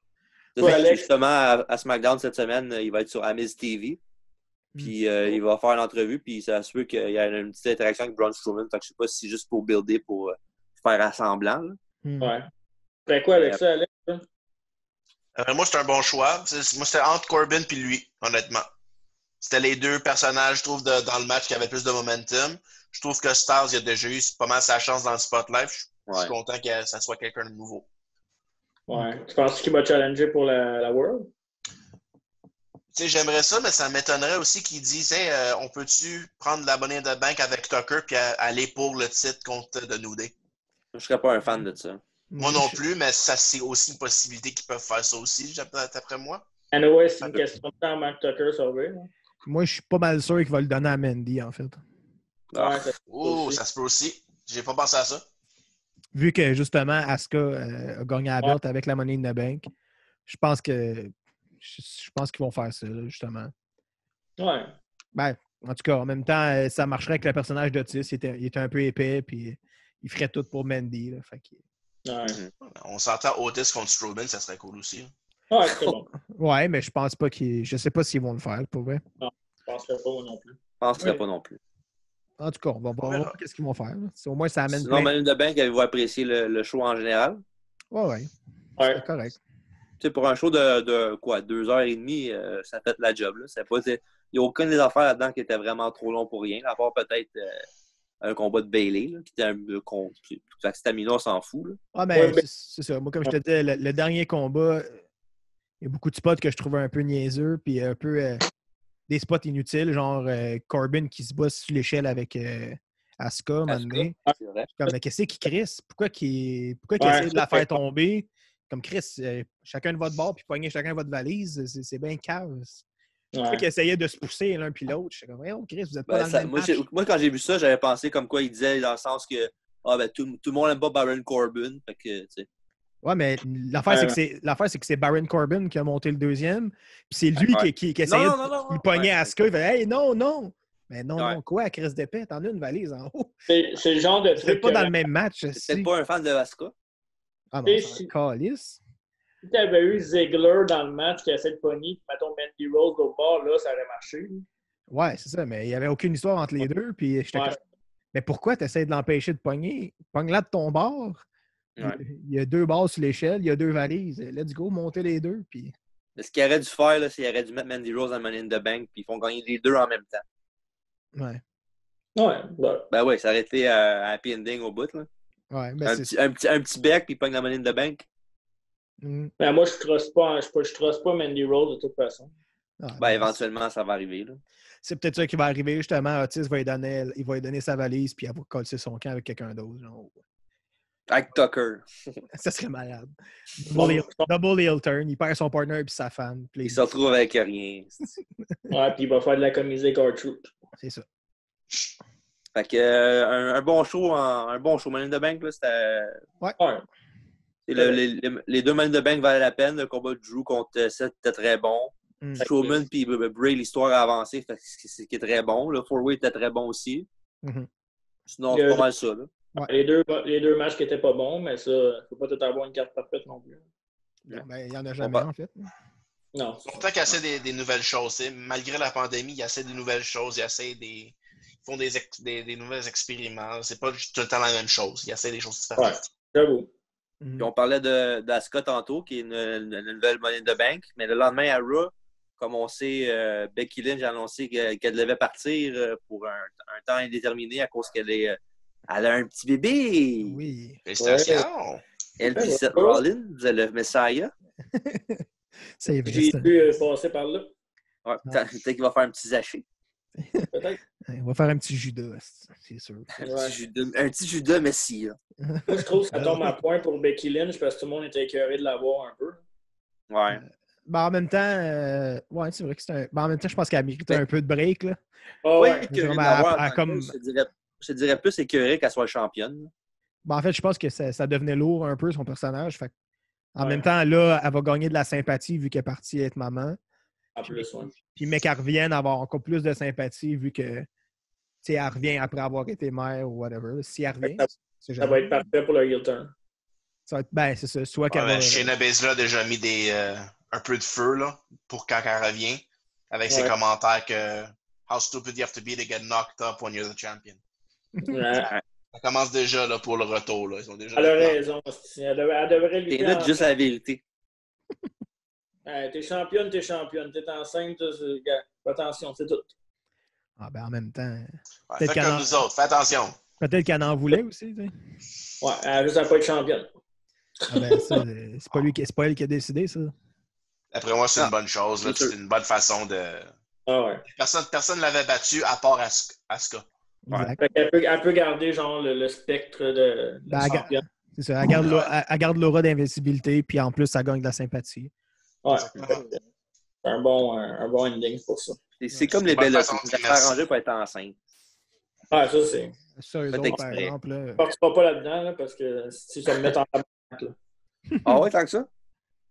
Justement, à SmackDown cette semaine, il va être sur Amiz TV. Puis il va faire une entrevue, puis ça se peut qu'il y ait une petite interaction avec Braun Strowman. Fait que je sais pas si c'est juste pour builder, pour faire assemblant. Là. Ouais. Fait quoi avec ça, Alex? Moi, c'est un bon choix. Moi, c'était entre Corbin et lui, honnêtement. C'était les deux personnages, je trouve, dans le match qui avaient plus de momentum. Je trouve que Styles, il a déjà eu pas mal sa chance dans le spotlight. Je suis content que ça soit quelqu'un de nouveau. Ouais. Tu penses qu'il va challenger pour la World? Tu sais, j'aimerais ça, mais ça m'étonnerait aussi qu'ils disent on peut-tu prendre la Money in the Bank avec Tucker puis aller pour le titre contre The New Day? Je serais pas un fan de ça. Moi non plus, mais ça c'est aussi une possibilité qu'ils peuvent faire ça aussi, d'après moi. Anyway, c'est une question de temps avant que Tucker sauve. Moi, je suis pas mal sûr qu'il va le donner à Mandy, en fait. Ouais, ça Ça se peut aussi. J'ai pas pensé à ça. Vu que, justement, Asuka a gagné la belt avec la Money in the Bank, je pense qu'ils vont faire ça, là, justement. Ouais. Ben, en tout cas, en même temps, ça marcherait avec le personnage d'Otis. Il était un peu épais, puis il ferait tout pour Mandy. Là, fait que... Ouais. On s'entend Otis contre Strowman, ça serait cool aussi. Ouais, c'est bon. Ouais, mais je pense pas je sais pas s'ils vont le faire, pour vrai. Non, je penserais pas moi non plus. Je penserais pas non plus. En tout cas, on va voir qu'est-ce qu'ils vont faire. Là. Au moins, ça amène Sinon, Money in the Bank, avez-vous apprécié le show en général? Ouais. Ouais. C'est correct. Tu sais, pour un show de quoi, 2h30, ça fait la job. Il n'y a aucune des affaires là-dedans qui était vraiment trop long pour rien, à part peut-être un combat de Bayley, là, qui était fait que Stamina, on s'en fout. Là. Ah, ben, c'est ça. Moi, comme je te disais, le dernier combat, il y a beaucoup de spots que je trouvais un peu niaiseux, puis un peu des spots inutiles, genre Corbin qui se bat sur l'échelle avec Asuka, un moment donné. C'est vrai. Comme, mais qu'est-ce qu'il crisse? Pourquoi qu'il essaie de la faire tomber? Comme Chris, chacun de votre bord, puis poignez chacun votre valise, c'est bien cave. Pourquoi qu'il essayait de se pousser l'un puis l'autre? Je suis comme, voyons, Chris, vous êtes pas dans le même match. Moi, quand j'ai vu ça, j'avais pensé comme quoi il disait dans le sens que tout le monde n'aime pas Baron Corbin. Fait que, tu sais. Ouais, mais l'affaire, c'est que c'est Baron Corbin qui a monté le deuxième. Puis c'est lui qui essayait de pogner Asuka. Il fait, hey, non! Mais non, quoi, Chris d'épée? T'en as une valise en haut. C'est le genre de truc. C'est pas dans le même match. C'est peut-être pas un fan de Asuka. Ah non, c'est un calice. Si t'avais eu Ziggler dans le match qui essaie de pogner, puis mettons Mandy Rose au bord, là, ça aurait marché. Ouais, c'est ça, mais il n'y avait aucune histoire entre les deux. Puis j'étais comme, mais pourquoi tu essaies de l'empêcher de pogner? Pogne-la de ton bord. Ouais. Il y a 2 barres sur l'échelle, il y a 2 valises. Let's go, monter les 2. Puis... Ce qu'il aurait dû faire, c'est qu'il aurait dû mettre Mandy Rose en Money in the Bank, puis ils font gagner les 2 en même temps. Ouais. Ben ouais, ça aurait été un happy ending au bout. Là. Ouais, mais un petit bec, puis il pogne la Money in the Bank. Ben, moi, je ne truste pas Mandy Rose de toute façon. Ben, éventuellement, ça va arriver. Là. C'est peut-être ça qui va arriver, justement. Otis va lui donner sa valise, puis elle va coller son camp avec quelqu'un d'autre. Genre. Avec Tucker. Ça serait malade. Double heel turn. Il perd son partner et sa femme. Il se retrouve avec rien. Ouais, puis il va faire de la comédie R-Truth. C'est ça. Fait que un bon show Money in the Bank, là, c'était... Ouais. Les 2 Money in the Bank valaient la peine. Le combat de Drew contre Seth était très bon. Strowman puis Bray, l'histoire a avancé, ce qui est très bon. Le 4-Way était très bon aussi. Sinon, c'est pas mal ça. Là. Ouais. Les deux matchs qui étaient pas bons, mais ça, il ne faut pas tout avoir une carte parfaite non plus. Non, ben, il n'y en a jamais, en fait. Non. Pourtant qu'il essaie des nouvelles choses. Malgré la pandémie, il essaie des nouvelles choses. Ils font des nouvelles expériments. C'est pas tout le temps la même chose. Il essaie des choses différentes. Ouais, j'avoue. Puis on parlait d'Asuka tantôt, qui est une nouvelle Money in the Bank. Mais le lendemain à Raw, comme on sait, Becky Lynch a annoncé qu'elle devait partir pour un temps indéterminé à cause qu'elle a un petit bébé. Oui. Félicitations. Elle puis Seth Rollins, le Messiah. C'est vrai. J'ai pu passer par là. Ouais, peut-être qu'il va faire un petit Zaché. Peut-être. On va faire un petit Judas, c'est sûr. Un petit Judas Messia. Moi, je trouve que ça tombe à point pour Becky Lynch parce que tout le monde était écœuré de l'avoir un peu. Ouais. Ben, en même temps, ouais, c'est vrai que c'est un. Ben, en même temps, je pense qu'elle méritait un peu de break. Là. Oh, oui, ouais. écœuré d'avoir. Comme... Je te dirais plus écœuré qu'elle soit championne. Ben, en fait, je pense que ça devenait lourd un peu, son personnage. Fait en même temps, là, elle va gagner de la sympathie vu qu'elle est partie être maman. En plus, ouais. Puis, mais qu'elle revienne avoir encore plus de sympathie vu que, elle revient après avoir été mère ou whatever. Si elle revient, ça va être parfait pour le heel turn. Ça va être, ben, c'est ça. Soit qu'elle va... Shayna Baszler a déjà mis un peu de feu là, pour quand elle revient avec ses commentaires que How stupid you have to be to get knocked up when you're the champion. Ça commence déjà là, pour le retour. Là. Ils ont déjà elle a raison. Elle devrait lui dire. T'es là juste la vérité. T'es championne. T'es enceinte. Fais attention, c'est tout. Ah ben en même temps. Fais comme nous autres, fais attention. Peut-être qu'elle en voulait aussi. Tu sais. Ouais, elle a juste à pas être championne. Ah ben ça, c'est pas elle qui a décidé, ça. D'après moi, c'est une bonne chose. Là, c'est une bonne façon de. Ah ouais. Personne ne l'avait battu à part Asuka. Ouais. Elle peut garder genre le spectre de championne. C'est ça. Elle garde l'aura d'invincibilité, puis en plus, ça gagne de la sympathie. Ouais. un bon ending pour ça. C'est comme les bonne belles façon de filles. dire Ça arrangé pour être enceinte. Ah, ça, c'est. Ça, eux Faites autres, par exprès. exemple, là, Je partirai pas là-dedans, là, parce que si ça me met en tabarnak, là. Ah ouais, tant que ça?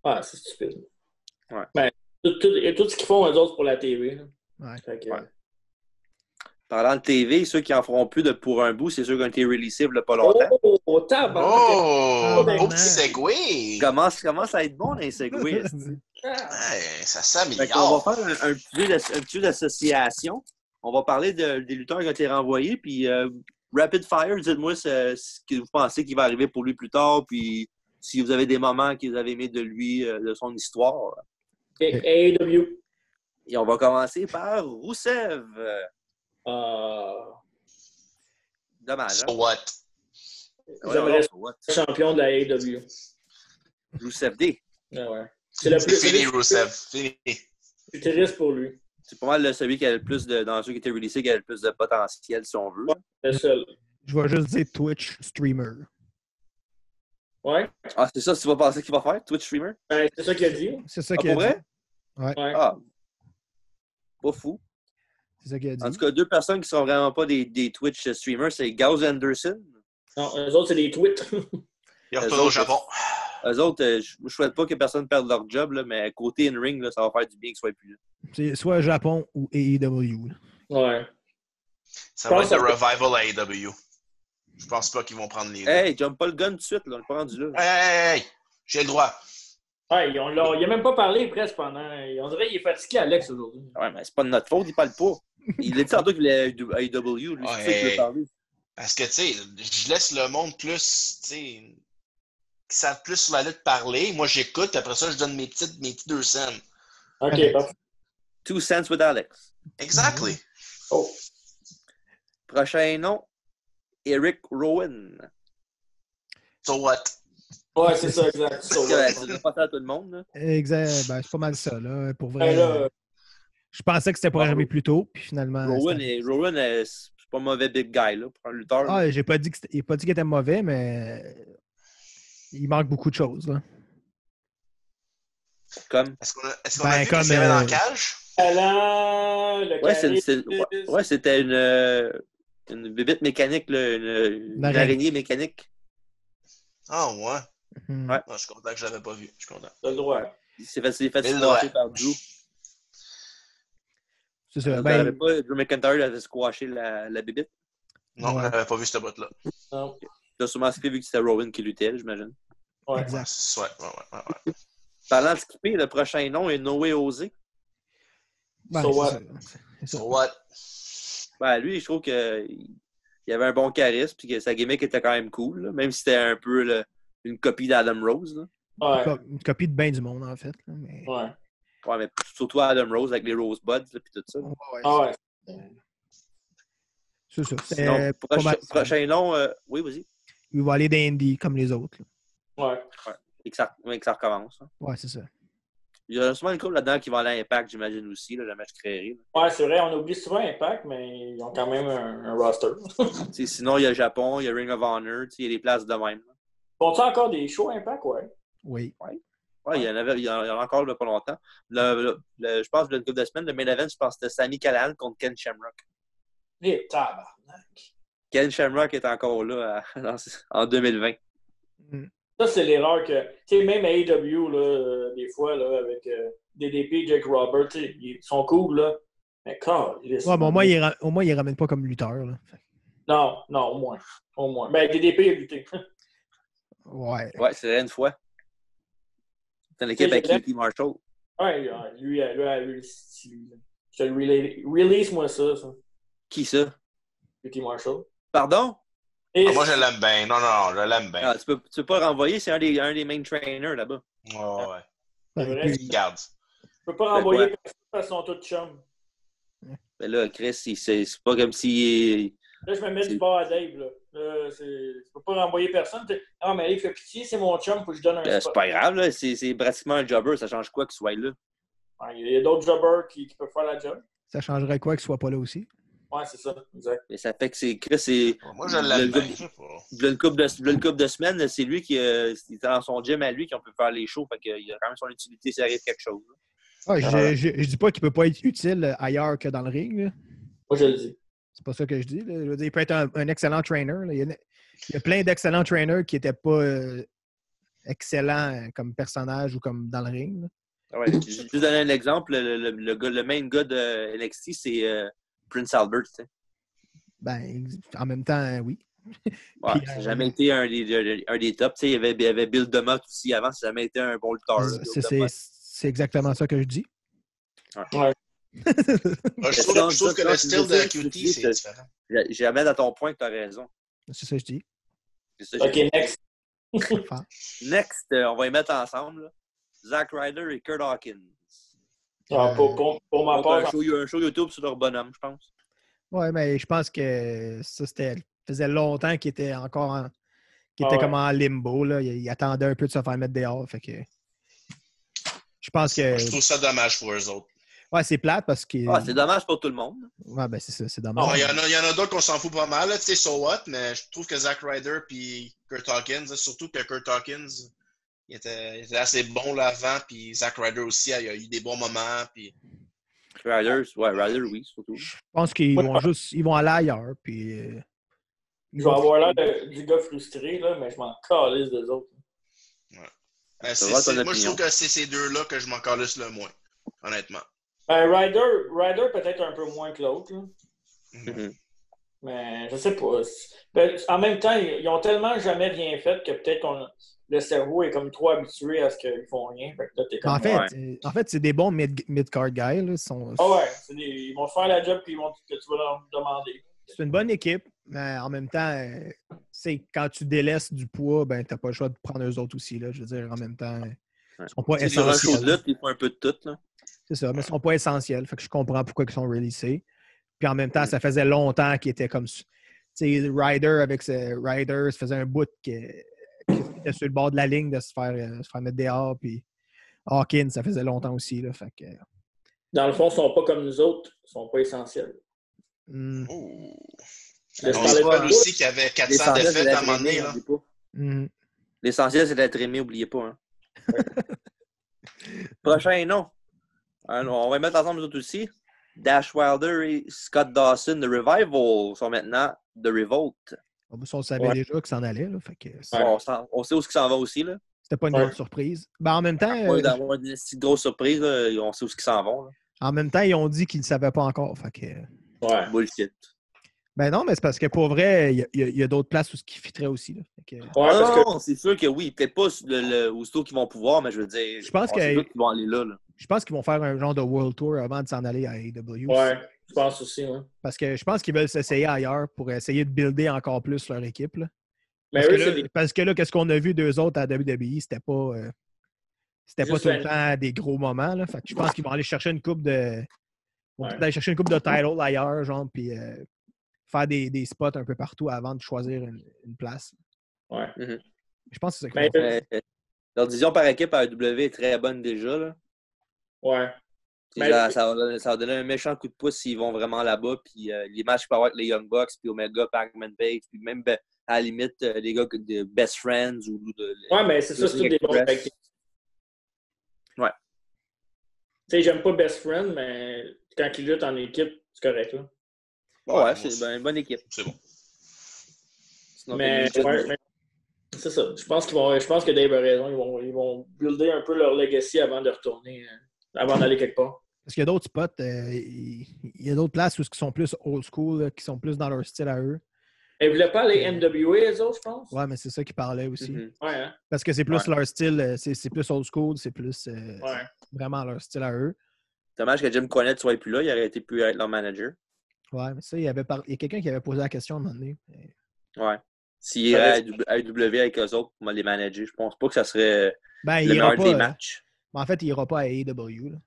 Ah, c'est stupide. Ouais. Ben, tout ce qu'ils font, eux autres, pour la TV. Là. ouais. Fait que, Ouais. Parlant de TV, ceux qui en feront plus pour un bout, c'est ceux qui ont été releasés il y a pas longtemps. Oh, tabarnak! Oh! Ah, Beau ben, petit segway! Commence à être bon dans les segways. Ah, Ouais, ça Fait qu'on va s'améliore. faire un petit jeu d'association. On va parler des lutteurs qui ont été renvoyés. Puis Rapid Fire, dites-moi ce que vous pensez qui va arriver pour lui plus tard. Puis si vous avez des moments que vous avez aimés de lui, de son histoire. AEW. Et on va commencer par Rousseff. Dommage. So Hein? what? J'aimerais Ouais, être champion de la AEW. Rousseff D. Ah ouais. C'est le C'est plus fini, Rusev. Fini. C'est triste pour lui. C'est pas mal celui qui a le plus dans ceux qui étaient releasés, qui a le plus de potentiel, si on veut. C'est le seul. Je vais juste dire Twitch streamer. Ouais. Ah, c'est ça, tu vas penser qu'il va faire, Twitch streamer? Ben, c'est ça qu'il a dit. C'est ça Ah, qu'il a pour dit. vrai? Ouais. Ah, pas fou. C'est ça qu'il a dit. En tout cas, deux personnes qui sont vraiment pas des Twitch streamers, c'est Gauss Anderson. Non, eux autres, c'est des tweets. Il Eux retourne au autres, Japon. Eux autres, je ne souhaite pas que personne perde leur job, là, mais côté in-ring, là, ça va faire du bien qu'ils soient plus là. C'est soit Japon ou AEW. Ouais. Ça va être le pense revival AEW. Je pense pas qu'ils vont prendre les deux. Hey, jump pas le gun tout de suite, là, on est pas rendu là. Hey! J'ai le droit. Ouais, il a même pas parlé presque pendant. On dirait qu'il est fatigué, Alex, aujourd'hui. Ouais, mais c'est pas de notre faute, il parle pas. Il a dit tantôt qu'il voulait AEW, lui, c'est ça qu'il veut parler. Parce que, tu sais, je laisse le monde plus, tu sais, qui savent plus sur la lutte parler. Moi, j'écoute, après ça, je donne mes petits 2 cents. Ok, parfait. 2 cents with Alex. Exactly. Oh. Prochain nom, Eric Rowan. So what? Ouais, c'est ça, exact. C'est pas ça à tout le monde, là. Exact. Ben, c'est pas mal ça, là. Pour vrai. Ben là, Je pensais que c'était pour arriver plus tôt, puis finalement. Rowan, c'était- c'est pas un mauvais big guy, là, pour un lutteur. Ah, j'ai pas dit qu'il était mauvais, mais il manque beaucoup de choses, là. Comme. Est-ce qu'on a Ben, vu comme, qu'il y avait dans la cage? talent, le Ouais, c'était une bébête mécanique, là, une araignée mécanique. Ah, ouais. Mhm. Ouais. Ah, je suis content que je l'avais pas vu. Je suis content. T'as le droit. Il s'est fait Mais squasher ouais. par Drew. C'est ça. Vous Ben, n'avez pas, Drew McIntyre avait squashé la bébête. Non, Ouais. j'avais pas vu cette botte-là. Non. Tu as sûrement skippé vu que c'était Rowan qui luttait, j'imagine. Ouais. exact. Ouais. Parlant de skipper, le prochain nom est Noé Osé. Ben, So c'est what? ça. C'est ça. So what? Ben, lui, je trouve qu'il avait un bon charisme et que sa gimmick était quand même cool, là, même si c'était un peu une copie d'Adam Rose. Là. Ouais. Une copie de bien du monde, en fait. Là, mais... Ouais. Ouais, mais surtout Adam Rose avec les Rosebuds et tout ça. Ouais, Ah ouais. c'est ça. Sinon, C'est pas mal ça. prochain nom, oui, vas-y. Il va aller dans Indie comme les autres. Là. Ouais. Et que ça recommence. Hein. Ouais, c'est ça. Il y a souvent une couple là-dedans qui va aller à Impact, j'imagine aussi, là, le match créé. Ouais, c'est vrai, on oublie souvent Impact, mais ils ont quand même un roster. Sinon, il y a le Japon, il y a Ring of Honor, il y a des places de même. Là. Font-ils encore des shows Impact? Ouais. Oui. Ouais, il y en a encore là, pas longtemps. Je pense que une couple de semaines, le main event, je pense que c'était Sami Callihan contre Ken Shamrock. Les tabarnak. Ken Shamrock est encore là en 2020. Ça, c'est l'erreur que. Tu sais, même à AEW, là, des fois, là, avec DDP, Jake Roberts, ils sont cool, là. Mais quand. Ouais, mais au moins, il ramène pas comme lutteur. Là. Non, au moins. Au moins. Ben, DDP a lutté. Ouais. Ouais, c'est vrai une fois. C'est une équipe avec QT Marshall. Ouais, lui, je te release-moi ça. Qui ça? QT Marshall. Pardon? Et Moi, je l'aime bien. Non, je l'aime bien. Ah, tu peux pas le renvoyer, c'est un des main trainers là-bas. Ouais. C'est Ben, vrai. puis- Garde. je peux pas renvoyer personne parce qu'ils sont tous chums. Mais là, Chris, c'est pas comme si. Là, je me mets du bord à Dave, là. Je peux pas renvoyer personne. Ah, mais il fait pitié, c'est mon chum, faut que je donne un C'est spot. pas grave, là. C'est pratiquement un jobber. Ça change quoi qu'il soit là? Ouais, il y a d'autres jobbers qui peuvent faire la job. Ça changerait quoi qu'il soit pas là aussi? Ouais, c'est ça, exact. Mais ça fait que c'est. Chris, c'est. Moi, je l'aime bien. V'là une couple de semaines, c'est lui qui était dans son gym à lui qu'on peut faire les shows. Fait qu'il a quand même son utilité s'il arrive quelque chose. Ah, je dis pas qu'il peut pas être utile ailleurs que dans le ring. Là. Moi, je le dis. C'est pas ça que je dis. Là. Je veux dire, il peut être un excellent trainer. Là. Il y a plein d'excellents trainers qui n'étaient pas excellents comme personnage ou comme dans le ring. Là. Ouais, je vais juste donner un exemple. Le main gars de NXT, c'est Prince Albert. Tu sais. Ben, en même temps, oui. Ouais, Puis, ça n'a jamais été un des tops. Tu sais, il y avait Bill DeMott aussi avant, ça n'a jamais été un bon lutteur. C'est exactement ça que je dis. Ouais. Je trouve que le style de QT, c'est différent. J'amène à ton point que tu as raison. C'est ça que je dis. OK, next. Next, on va y mettre ensemble. Là. Zack Ryder et Kurt Hawkins. Pour ma part, Un show YouTube sur leur bonhomme, je pense. Oui, mais je pense que ça faisait longtemps qu'il était encore comme en limbo. Là. Il attendait un peu de se faire mettre dehors. Fait que je pense que. Je trouve ça dommage pour eux autres. Ouais, c'est plate parce que. C'est dommage pour tout le monde. Ouais, ben c'est ça, c'est dommage. Il y en a d'autres qu'on s'en fout pas mal, tu sais, so what, mais je trouve que Zack Ryder puis Kurt Hawkins, surtout que Kurt Hawkins, il était assez bon là avant, puis Zack Ryder aussi, il a eu des bons moments, puis... Ryder, oui, surtout. Je pense qu'ils vont aller ailleurs, puis... je vais avoir l'air du gars frustré, là, mais je m'en calisse des autres. Ouais. Moi, je trouve que c'est ces deux-là que je m'en calisse le moins, honnêtement. Ben, Ryder peut-être un peu moins que l'autre. Mm-hmm. Mais je sais pas. En même temps, ils ont tellement jamais rien fait que peut-être le cerveau est comme trop habitué à ce qu'ils font rien. Fait que là, t'es comme, en fait, c'est des bons mid-card guys. Là, ils vont faire la job que tu vas leur demander. C'est une bonne équipe, mais en même temps, quand tu délaisses du poids, ben t'as pas le choix de prendre eux autres aussi. Là, je veux dire, en même temps, ils sont pas essentiels. Sur un show de lutte, ils font un peu de tout. Là. C'est ça, mais ils sont pas essentiels. Fait que je comprends pourquoi ils sont releasés. Puis en même temps, ça faisait longtemps qu'ils étaient comme... Tu sais, Ryder, ça faisait un bout qui était sur le bord de la ligne de se faire mettre dehors. Puis Hawkins, ça faisait longtemps aussi. Là, fait que... Dans le fond, ils sont pas comme nous autres. Ils sont pas essentiels. On se parle aussi qu'il y avait 400 défaites à un moment donné. L'essentiel, c'est d'être aimé, n'oubliez pas. Hein. Prochain nom. Alors, on va mettre ensemble les autres aussi. Dash Wilder et Scott Dawson de Revival sont maintenant de Revolt. On savait déjà qu'ils s'en allaient. Là, fait que on sait où ils s'en vont aussi. Là. C'était pas une grande surprise. Ben, en même temps... d'avoir une grosse surprise, là, on sait où ils s'en vont. Là. En même temps, ils ont dit qu'ils ne le savaient pas encore. Fait que... Bullshit. Ben non, mais c'est parce que pour vrai, il y a d'autres places où ce qui fitterait aussi. Là. Fait que... non, c'est sûr que oui. Peut-être pas aussitôt qu'ils vont pouvoir, mais je veux dire, je pense qu'ils vont aller là. Je pense qu'ils vont faire un genre de World Tour avant de s'en aller à AEW. Ouais, je pense aussi. Ouais. Parce que je pense qu'ils veulent s'essayer ailleurs pour essayer de builder encore plus leur équipe. Là. Parce que là, qu'est-ce qu'on a vu d'eux autres à WWE, c'était pas tout le temps des gros moments. Là. Fait que je pense qu'ils vont aller chercher une coupe de... aller chercher une coupe de title ailleurs, genre, puis faire des spots un peu partout avant de choisir une place. Ouais. Mm-hmm. Je pense que c'est ça. Leur division par équipe à AEW est très bonne déjà. Là. Ouais. Ça va donner un méchant coup de pouce s'ils vont vraiment là-bas. Puis les matchs qu'il peut y avoir avec les Young Bucks, puis Omega, Pac-Man Page, puis même à la limite les gars de Best Friends ou ouais, mais c'est ça, c'est tout des bons tactiques. Ouais. Tu sais, j'aime pas Best Friend, mais quand ils luttent en équipe, c'est correct. Là. Ouais, c'est une bonne équipe. C'est bon. Sinon, mais c'est ça. Je pense que Dave a raison. Ils vont builder un peu leur legacy avant de retourner, avant d'aller quelque part. Parce qu'il y a d'autres spots, il y a d'autres places où ils sont plus old school, là, qui sont plus dans leur style à eux. Ils ne voulaient pas aller NWA, eux autres, je pense? Ouais, mais c'est ça qu'ils parlaient aussi. Mm-hmm. Ouais, hein? Parce que c'est plus leur style, c'est plus old school, c'est plus vraiment leur style à eux. Dommage que Jim Cornette ne soit plus là, il aurait été pu être leur manager. Ouais, mais ça, il y a quelqu'un qui avait posé la question à un moment donné. Ouais. S'il irait à AEW avec eux autres pour les manager, je pense pas que ça serait le meilleur des matchs. Mais en fait, il n'ira pas à AEW. Là.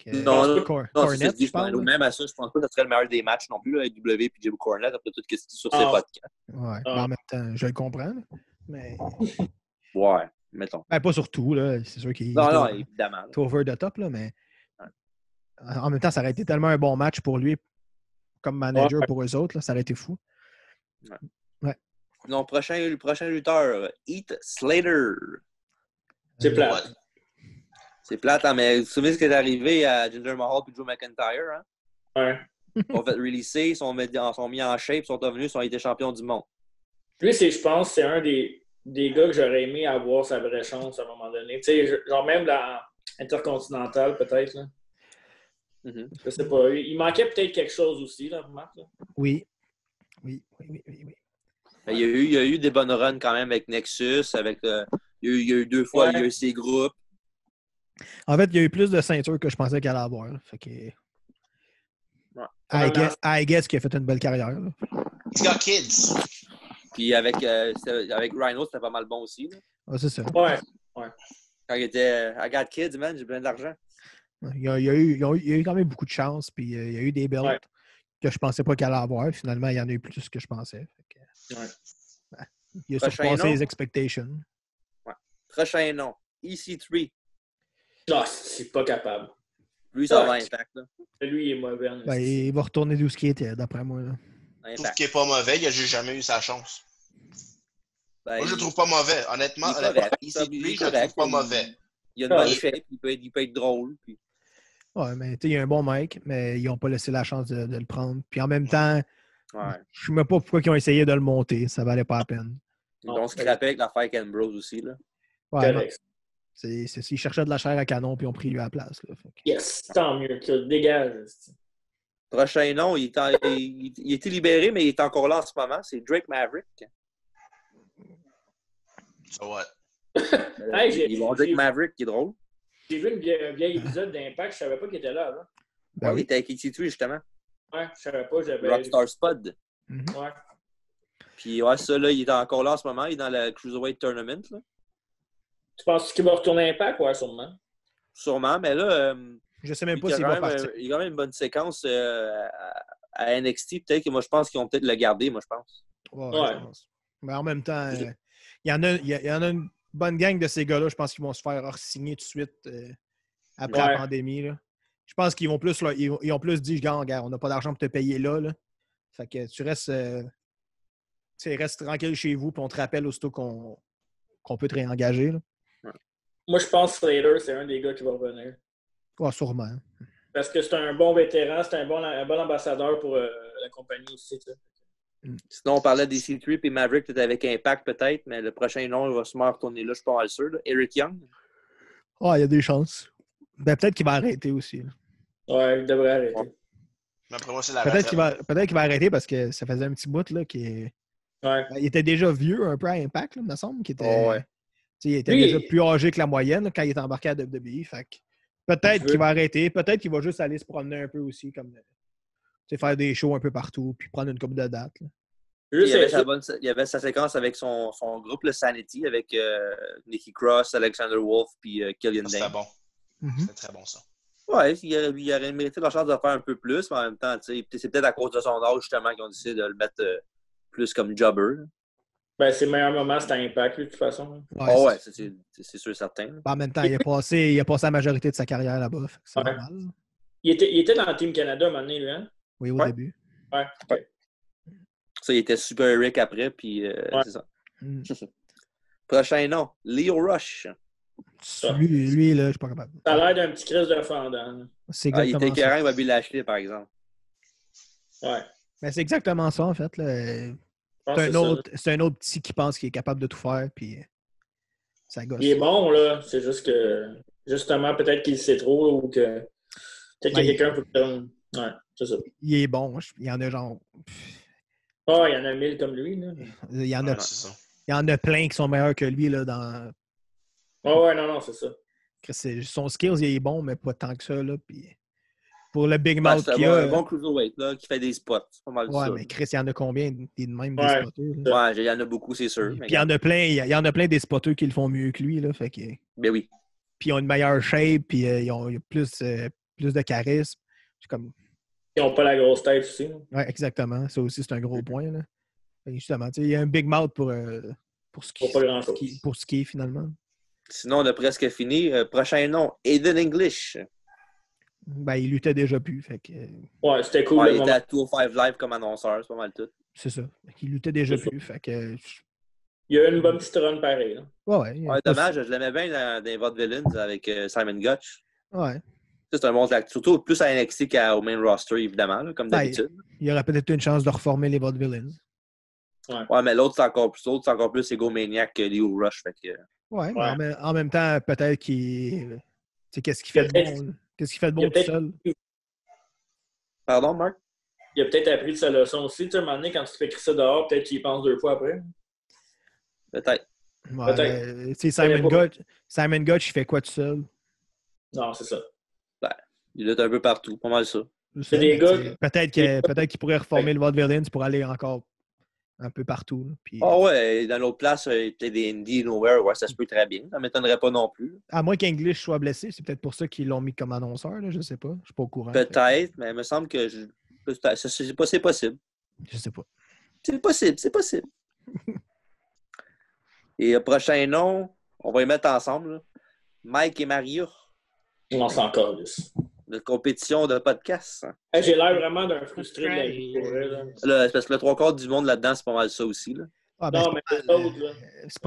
Non, Cornette, je pense. Même à ça, je pense pas que ça serait le meilleur des matchs non plus, là, AEW et Jim Cornette, après tout ce qui est sur ses podcasts. Ouais, en même temps, je le comprends. Là, mais... ouais, mettons. Ben, pas sur tout, là. C'est sûr qu'il non, évidemment. Tout over the top, là, mais en même temps, ça aurait été tellement un bon match pour lui comme manager pour eux autres. Là, ça aurait été fou. Ouais. Non, le prochain lutteur, Heath Slater. C'est plate. C'est plate, hein, mais vous vous souvenez ce qui est arrivé à Jinder Mahal et Drew McIntyre? Hein? Ouais. Ils sont fait releaser, ils sont mis en shape, ils sont devenus, ils ont été champions du monde. Lui, je pense, c'est un des gars que j'aurais aimé avoir sa vraie chance à un moment donné. Tu sais, genre même dans Intercontinental, peut-être. Là. Mm-hmm. Je sais pas. Il manquait peut-être quelque chose aussi, là, Marc. Là. Oui. Ben, il y a eu des bonnes runs quand même avec Nexus, il y a eu 2 fois, il y a eu ses groupes. En fait, il y a eu plus de ceintures que je pensais qu'elle allait avoir. Là. Fait que... I guess qu'il a fait une belle carrière. Là. He's got kids. Puis avec Rhino, c'était pas mal bon aussi. Là. Ah, c'est ça. Ouais. Quand il était I got kids, man, j'ai plein d'argent. Il y a eu quand même beaucoup de chance. Puis il y a eu des belts que je pensais pas qu'elle allait avoir. Finalement, il y en a eu plus que je pensais. Fait que, il a surpassé les expectations. Ouais. Prochain nom. EC3. Ah, c'est pas capable. Lui, ça va Impact. Là. Lui, il est mauvais. Ben, il va retourner d'où ce qu'il était, d'après moi. Là. Je trouve qu'il est pas mauvais, il a juste jamais eu sa chance. Ben, moi, je le trouve pas mauvais. Honnêtement, je le trouve pas mauvais. Il a une bonne shape, il peut être drôle. Puis... Ouais, mais il y a un bon mec, mais ils n'ont pas laissé la chance de le prendre. Puis en même temps, je ne sais même pas pourquoi ils ont essayé de le monter. Ça valait pas la peine. Ils ont scrappé avec l'affaire Ken Bros aussi. Là. Ouais, ils cherchaient de la chair à canon puis ils ont pris lui à la place. Là, fait. Yes, tant mieux que dégage. Prochain nom, il a été libéré, mais il est encore là en ce moment. C'est Drake Maverick. So what? Ils vont dire que Maverick, qui est drôle. J'ai vu un vieil épisode d'Impact, je savais pas qu'il était là avant. Ben oui, il était avec EC3 justement. Ouais, je savais pas. Rockstar Spud. Mm-hmm. Ouais. Puis ça, là, il est encore là en ce moment. Il est dans le Cruiserweight Tournament. Là. Tu penses qu'il va retourner à Impact? Ouais, sûrement. Sûrement, mais là... je sais même pas s'il va partir. Il y a quand même une bonne séquence à NXT. Peut-être que moi, je pense qu'ils vont peut-être le garder, moi, je pense. Ouais. Je pense. Mais en même temps, il y en a une bonne gang de ces gars-là. Je pense qu'ils vont se faire signer tout de suite après la pandémie. Là. Je pense qu'ils vont plus, là, ils ont plus dit, regarde, on n'a pas d'argent pour te payer là. Fait que tu restes, reste tranquille chez vous, puis on te rappelle aussitôt qu'on peut te réengager. Là. Ouais. Moi, je pense que Slater, c'est un des gars qui va revenir. Ouais, sûrement. Parce que c'est un bon vétéran, c'est un bon ambassadeur pour la compagnie aussi. Tu sais. Sinon, on parlait des C3 et Maverick, peut-être avec Impact, peut-être, mais le prochain nom, il va sûrement retourner là, je suis pas mal sûr. Là. Eric Young. Ah, il y a des chances. Ben, peut-être qu'il va arrêter aussi. Là. Ouais, il devrait arrêter. Ouais. Mais après moi, c'est la peut-être qu'il va arrêter parce que ça faisait un petit bout là, il était déjà vieux un peu à Impact, là, il me semble. Il était déjà plus âgé que la moyenne là, quand il est embarqué à WWE. Fait que peut-être qu'il va arrêter. Peut-être qu'il va juste aller se promener un peu aussi, comme faire des shows un peu partout, puis prendre une couple de dates. Là. Il y avait sa séquence avec son groupe, le Sanity, avec Nikki Cross, Alexander Wolf, puis Killian Dane. C'était bon. Mm-hmm. C'était très bon, ça. Ouais, il aurait mérité la chance de faire un peu plus, mais en même temps, c'est peut-être à cause de son âge, justement, qu'ils ont décidé de le mettre plus comme jobber. Ben, ses meilleurs moments, c'était Impact, lui, de toute façon. Ouais, c'est sûr certain. En même temps, il a passé la majorité de sa carrière là-bas. C'est normal. Il était dans le Team Canada à un moment donné, lui, hein? Oui, au début. Ouais. Ça, il était Super Eric après, puis c'est ça. Prochain nom, Leo Rush. Lui, là, je suis pas capable. Ça a l'air d'un petit Chris de fendant. C'est exactement il était écœurant, Bobby Lashley, par exemple. Ouais. Mais c'est exactement ça, en fait. Là. C'est un autre petit qui pense qu'il est capable de tout faire, puis ça gosse. Il est bon, là. C'est juste que, justement, peut-être qu'il sait trop ou que peut-être qu'il y a quelqu'un pour... Ouais, c'est ça. Il est bon. Il y en a genre... Ah, il y en a 1000 comme lui, là. Il y en a plein qui sont meilleurs que lui, là, dans... Ouais, non, c'est ça. Son skills, il est bon, mais pas tant que ça, là, puis... Pour le Big Mouth qu'il y a... un bon cruiserweight, là, qui fait des spots. C'est pas mal ça. Ouais, mais Chris, il y en a combien des mêmes des spotters? Ouais, il y en a beaucoup, c'est sûr. Puis il y en a plein des spotters qui le font mieux que lui, là, fait que... Ben oui. Puis ils ont une meilleure shape, puis ils ont plus de charisme. C'est comme... Ils n'ont pas la grosse tête aussi. Oui, exactement. Ça aussi, c'est un gros point. Là. Et justement, il y a un big mouth pour ce qui est finalement. Sinon, on a presque fini. Prochain nom, Aiden English. Ben, il luttait déjà plus. Fait que... Ouais, c'était cool. Ouais, il était à 205 Live comme annonceur, c'est pas mal tout. C'est ça. Il luttait déjà plus. Fait que Il y a eu une bonne petite run pareille. Ouais, dommage, je l'aimais bien dans les Vaudevillains avec Simon Gotch. Ouais. Ça, c'est un bon acteur, surtout plus à NXT qu'au main roster, évidemment, là, comme d'habitude. Il y aurait peut-être une chance de reformer les Vaudevillains. Ouais, mais l'autre, c'est encore plus égomaniac que Leo Rush. Fait que... Ouais, mais en même temps, peut-être qu'il. Tu sais, qu'est-ce qu'il fait de bon? Qu'est-ce qu'il fait de bon tout seul? Pardon, Marc? Il a peut-être appris de sa leçon aussi. Tu sais, à un moment donné, quand tu te fais crisser dehors, peut-être qu'il y pense 2 fois après. Peut-être. Ouais, tu sais, Simon Gotch, il fait quoi tout seul? Non, c'est ça. Ben, il est un peu partout, pas mal ça. C'est des gars... Peut-être qu'il pourrait reformer le Vaudevillains pour aller encore un peu partout. Puis... ouais, dans l'autre place, peut-être des Indies Nowhere, ouais, ça se peut très bien. Ça ne m'étonnerait pas non plus. À moins qu'English soit blessé, c'est peut-être pour ça qu'ils l'ont mis comme annonceur, là, je sais pas. Je suis pas au courant. Peut-être, mais il me semble que c'est possible. Je sais pas. C'est possible. Et le prochain nom, on va les mettre ensemble. Là. Mike et Maria. On s'en colle. De compétition de podcast. Hein. Hey, j'ai l'air vraiment d'un frustré de la vie. Là, parce que le 3/4 du monde là-dedans, c'est pas mal ça aussi. Là. Ah, ben, non, mais c'est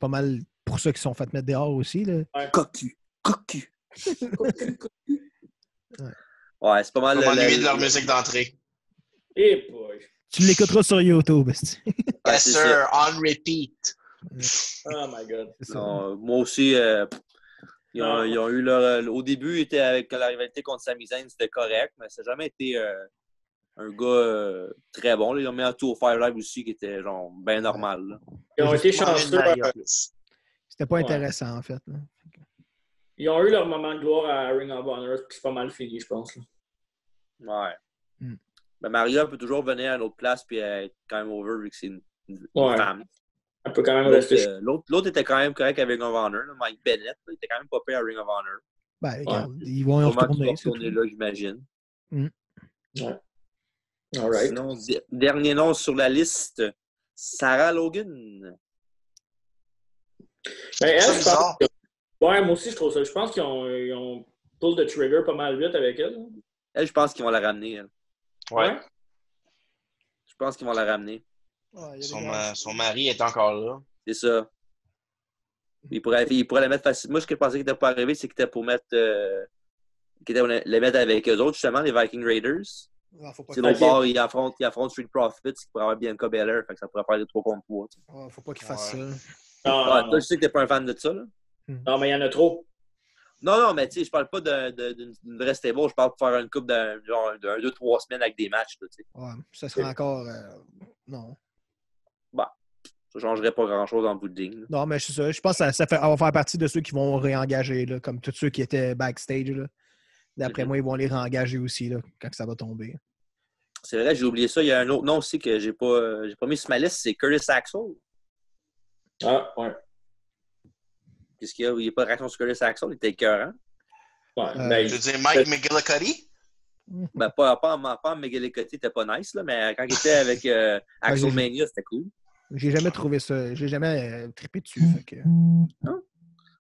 pas mal pour ceux qui sont fait mettre dehors aussi. Là. Ouais. Cocu. Ouais, c'est pas mal. On m'ennuie de leur musique d'entrée. Eh boy. Tu l'écouteras sur YouTube. Yes, sir. On repeat. Oh my God. Non, moi aussi, ils ont eu leur... Au début, avec la rivalité contre Sami Zayn, c'était correct, mais ça n'a jamais été un gars très bon. Là. Ils ont mis un tour Fire Live aussi qui était genre bien normal. Là. Ils ont été chanceux. C'était pas intéressant, en fait. Là. Ils ont eu leur moment de gloire à Ring of Honor, puis c'est pas mal fini, je pense. Là. Ouais. Mais Maria peut toujours venir à une autre place puis être quand même over vu que c'est une femme. Elle peut quand même rester. L'autre était quand même correct avec Ring of Honor. Là. Mike Bennett, là, il était quand même pas pire à Ring of Honor. Ben, regarde, ils vont y retourner. Là, j'imagine. Ouais. All right. Sinon, dernier nom sur la liste, Sarah Logan. Ben, elle, je pense ouais, moi aussi, je trouve ça. Je pense qu'ils ont pull the trigger pas mal vite avec elle. Elle, je pense qu'ils vont la ramener. Elle. Ouais. Je pense qu'ils vont la ramener. Ouais, son mari est encore là. C'est ça. Il pourrait la mettre facilement. Moi, ce que je pensais qu'il n'était pas arrivé, c'est qu'il était pour mettre. Les mettre avec eux autres, justement, les Viking Raiders. C'est l'autre bord, il affronte Street Profits qui pourrait avoir Bianca Belair. Fait que ça pourrait faire des 3 contre 3. Ouais, faut pas qu'il fasse ça. Non. Toi, je sais que t'es pas un fan de ça. Là. Non, mais il y en a trop. Non, mais tu sais, je parle pas d'une vraie stable. Je parle pour faire une coupe de 2-3 semaines avec des matchs. Là, ouais, ça serait encore. Non. Bah, ça changerait pas grand-chose en bout de ligne. Non, mais c'est ça. Je pense que ça va faire partie de ceux qui vont réengager, là, comme tous ceux qui étaient backstage. Là. D'après moi, ils vont les réengager aussi là, quand ça va tomber. C'est vrai, j'ai oublié ça. Il y a un autre nom aussi que j'ai pas mis sur ma liste, c'est Curtis Axel. Ah, ouais. Qu'est-ce qu'il y a? Il n'y a pas de réaction sur Curtis Axel, il était écœurant. Ouais, je veux dire, Mike McGillicuddy? Ben, pas McGillicuddy, c'était pas nice, là, mais quand il était avec Axel Mania, c'était cool. J'ai jamais trouvé ça. J'ai jamais trippé dessus. Fait que... Non?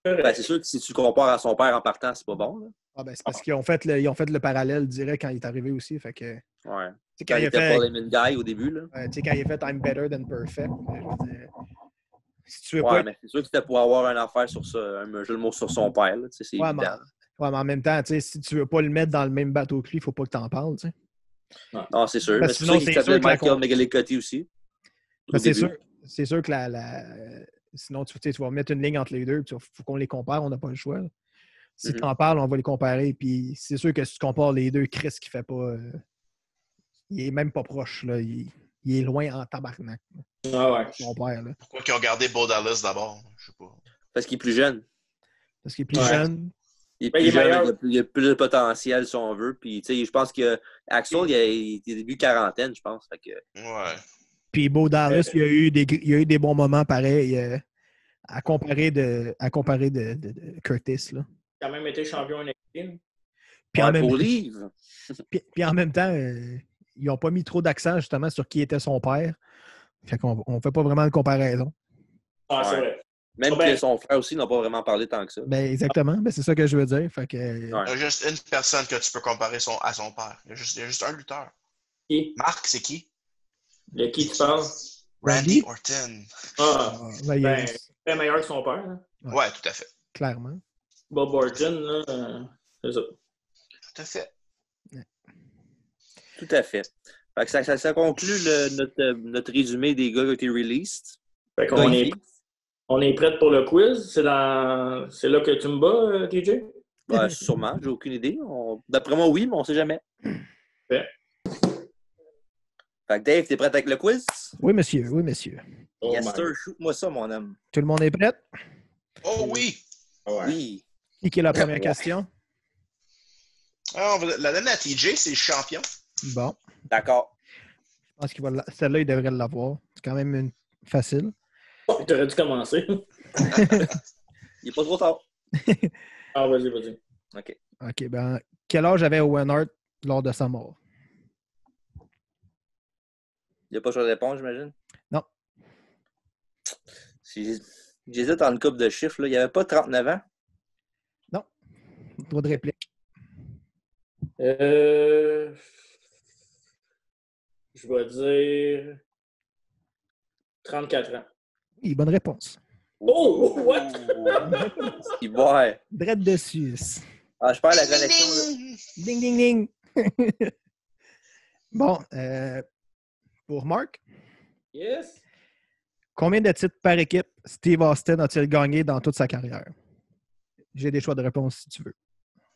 Ben, c'est sûr que si tu compares à son père en partant, c'est pas bon. Là. Ah ben, c'est parce qu'ils ont fait le parallèle direct quand il est arrivé aussi. Fait que... Ouais. Quand il était Parliament Guy au début. Là. Tu sais, quand il a fait I'm better than perfect. Je veux dire, si tu veux ouais, mais c'est sûr que c'était pour avoir une affaire sur ça, un jeu de mots sur son père. Là, c'est évident. Mais en même temps, si tu veux pas le mettre dans le même bateau que lui, il faut pas que tu en parles. T'sais. Non, c'est sûr. Mais c'est sinon, sûr qu'il s'appelait Michael McGillicuddy aussi. C'est sûr que sinon, tu vas mettre une ligne entre les deux. Il faut qu'on les compare, on n'a pas le choix. Là. Si tu en parles, on va les comparer. Puis c'est sûr que si tu compares les deux, Chris qui fait pas. Il est même pas proche. Là. Il est loin en tabarnak. Ah ouais. Son père, là. Pourquoi ils ont gardé Bo Dallas d'abord? Je sais pas. Parce qu'il est plus jeune. Parce qu'il est plus jeune. Il est plus jeune, il a plus de potentiel si on veut. Puis, je pense que Axel, il est début quarantaine, je pense. Fait que... Ouais. Puis Bo Dallas, il y a eu des bons moments pareils à comparer de Curtis. Là. Il a même été champion NXT. Puis en même temps, ils n'ont pas mis trop d'accent justement sur qui était son père. Fait qu'on ne fait pas vraiment de comparaison. Ah, c'est vrai. Même que son frère aussi n'a pas vraiment parlé tant que ça. Ben exactement. Ben, c'est ça que je veux dire. Fait que... Il y a juste une personne que tu peux comparer à son père. Il y a juste un lutteur. Qui? Marc, c'est qui? De qui tu parles? Randy Orton. Ah, Ben, ben, très meilleur que son père. Hein. Ouais, tout à fait. clairement. Bob Orton, là, c'est ça. Tout à fait. Tout à fait. Fait que ça conclut notre résumé des gars qui ont été released. Fait qu'on on est prêts pour le quiz. C'est là que tu me bats, TJ? Ben, sûrement, j'ai aucune idée. D'après moi, oui, mais on sait jamais. Ouais. Fait que Dave, t'es prêt avec le quiz? Oui, monsieur. Oui, monsieur. Oh Yes, my sir. God. Shoot-moi ça, mon homme. Tout le monde est prêt? Oh oui! Ouais. Oui. Qui est la première question? Ah, on va la donner à TJ, c'est le champion. Bon. D'accord. Je pense qu'il va celle-là, il devrait l'avoir. C'est quand même une facile. Oh, t'aurais dû commencer. Il n'est pas trop tard. Ah, vas-y. OK. OK, ben, quel âge avait Owen Hart lors de sa mort? Il n'y a pas choix de réponse, j'imagine? Non. J'hésite en une couple de chiffres. Là. Il n'y avait pas 39 ans? Non. Droit de réplique. Je vais dire 34 ans. Oui, bonne réponse. Oh, what? Il boit. Drette dessus. Ah, je perds la connexion. Là. Ding, ding, ding. Bon, pour Marc, Yes. combien de titres par équipe Steve Austin a-t-il gagné dans toute sa carrière? J'ai des choix de réponse si tu veux.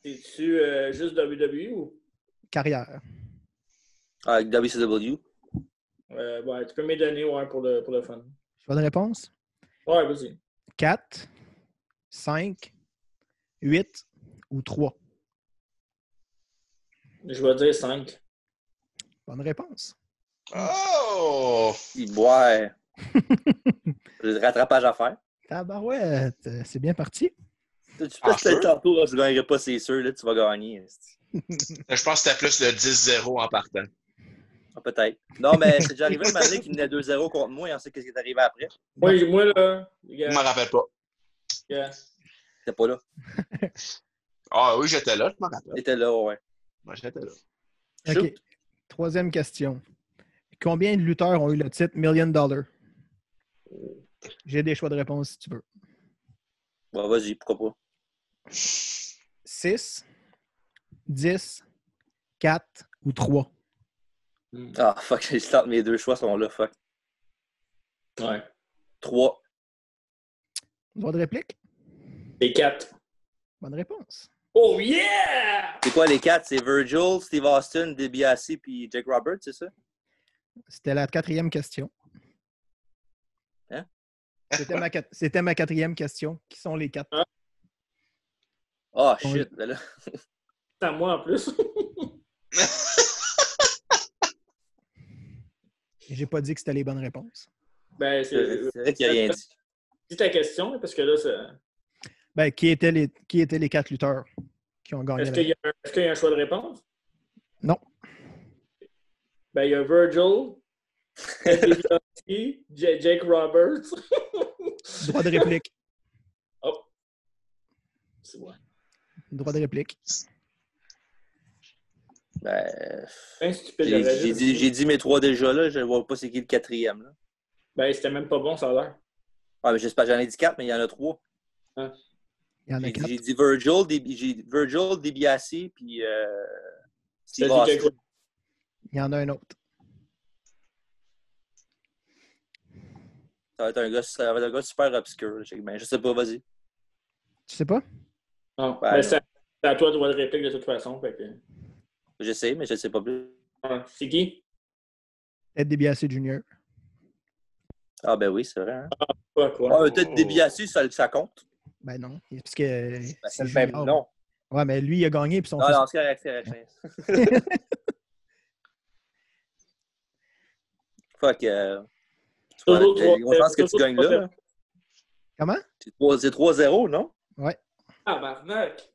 C'est-tu juste WWE ou? Carrière. Ah, avec WCW. Ouais, tu peux me donner pour le fun. Choix de réponse? Ouais, vas-y. 4, 5, 8 ou 3? Je vais dire 5. Bonne réponse. Oh! Il boit. J'ai le rattrapage à faire. Tabarouette, c'est bien parti. Tu passes sûr? le tantôt, là, je ne gagnerai pas, c'est sûr. Là, tu vas gagner. Je pense que c'était plus le 10-0 en partant. Ah, peut-être. Non, mais c'est déjà arrivé une année qu'il menait 2-0 contre moi et on sait ce qui est arrivé après. Moi, là, les Je gars, m'en rappelle pas. yeah. T'étais pas là. Ah oui, j'étais là, je m'en rappelle. T'étais là, ouais. Moi, j'étais là. OK. Shoot. Troisième question. Combien de lutteurs ont eu le titre $1 million? J'ai des choix de réponse si tu veux. Bon, vas-y, pourquoi pas. 6, 10, 4 ou 3? Ah, fuck, je tente, mes deux choix sont là, fuck. Ouais. 3. Droit de réplique? C'est 4. Bonne réponse. Oh yeah! C'est quoi les 4? C'est Virgil, Steve Austin, DiBiase puis Jake Roberts, c'est ça? C'était la quatrième question. Hein? C'était ma quatrième question. Qui sont les 4? Ah, shit. Ben là. C'est à moi en plus. J'ai pas dit que c'était les bonnes réponses. Ben, C'est vrai qu'il n'y a rien dit. Dis ta question, parce que là, ça... Ben, qui étaient les 4 lutteurs qui ont gagné? Est-ce qu'il y a un choix de réponse? Non. Ben, il y a Virgil, Jake Roberts. Droit de réplique. Oh. C'est bon. Droit de réplique. Ben, Ben, stupide. j'ai dit mes 3 déjà, là. Je ne vois pas c'est qui le 4e, là. Ben, c'était même pas bon, ça a l'air. Ah, mais j'espère j'en ai dit 4, mais il y en a 3. Hein? Il y en a 4. J'ai dit Virgil, DiBiase, puis Steve T'as dit Austin. Il y en a un autre. Ça va être un gars super obscur. Ben, je sais pas, vas-y. Tu sais pas? Non. Ben, Ben, non. c'est à toi de droit de réplique de toute façon. Fait que... Je sais, mais je sais pas plus. C'est qui? Ted DiBiase Jr. Ah, ben oui, c'est vrai. Hein? Quoi? Ah, peut-être DiBiase, ça compte. Ben non. Parce que. Ben, c'est c'est le même junior. nom. Ouais, mais lui, il a gagné. Puis son Non, fils... non, c'est correct. Fuck. On pense que tu gagnes là. Comment? C'est 3-0, non? Ouais. Ah, barnac!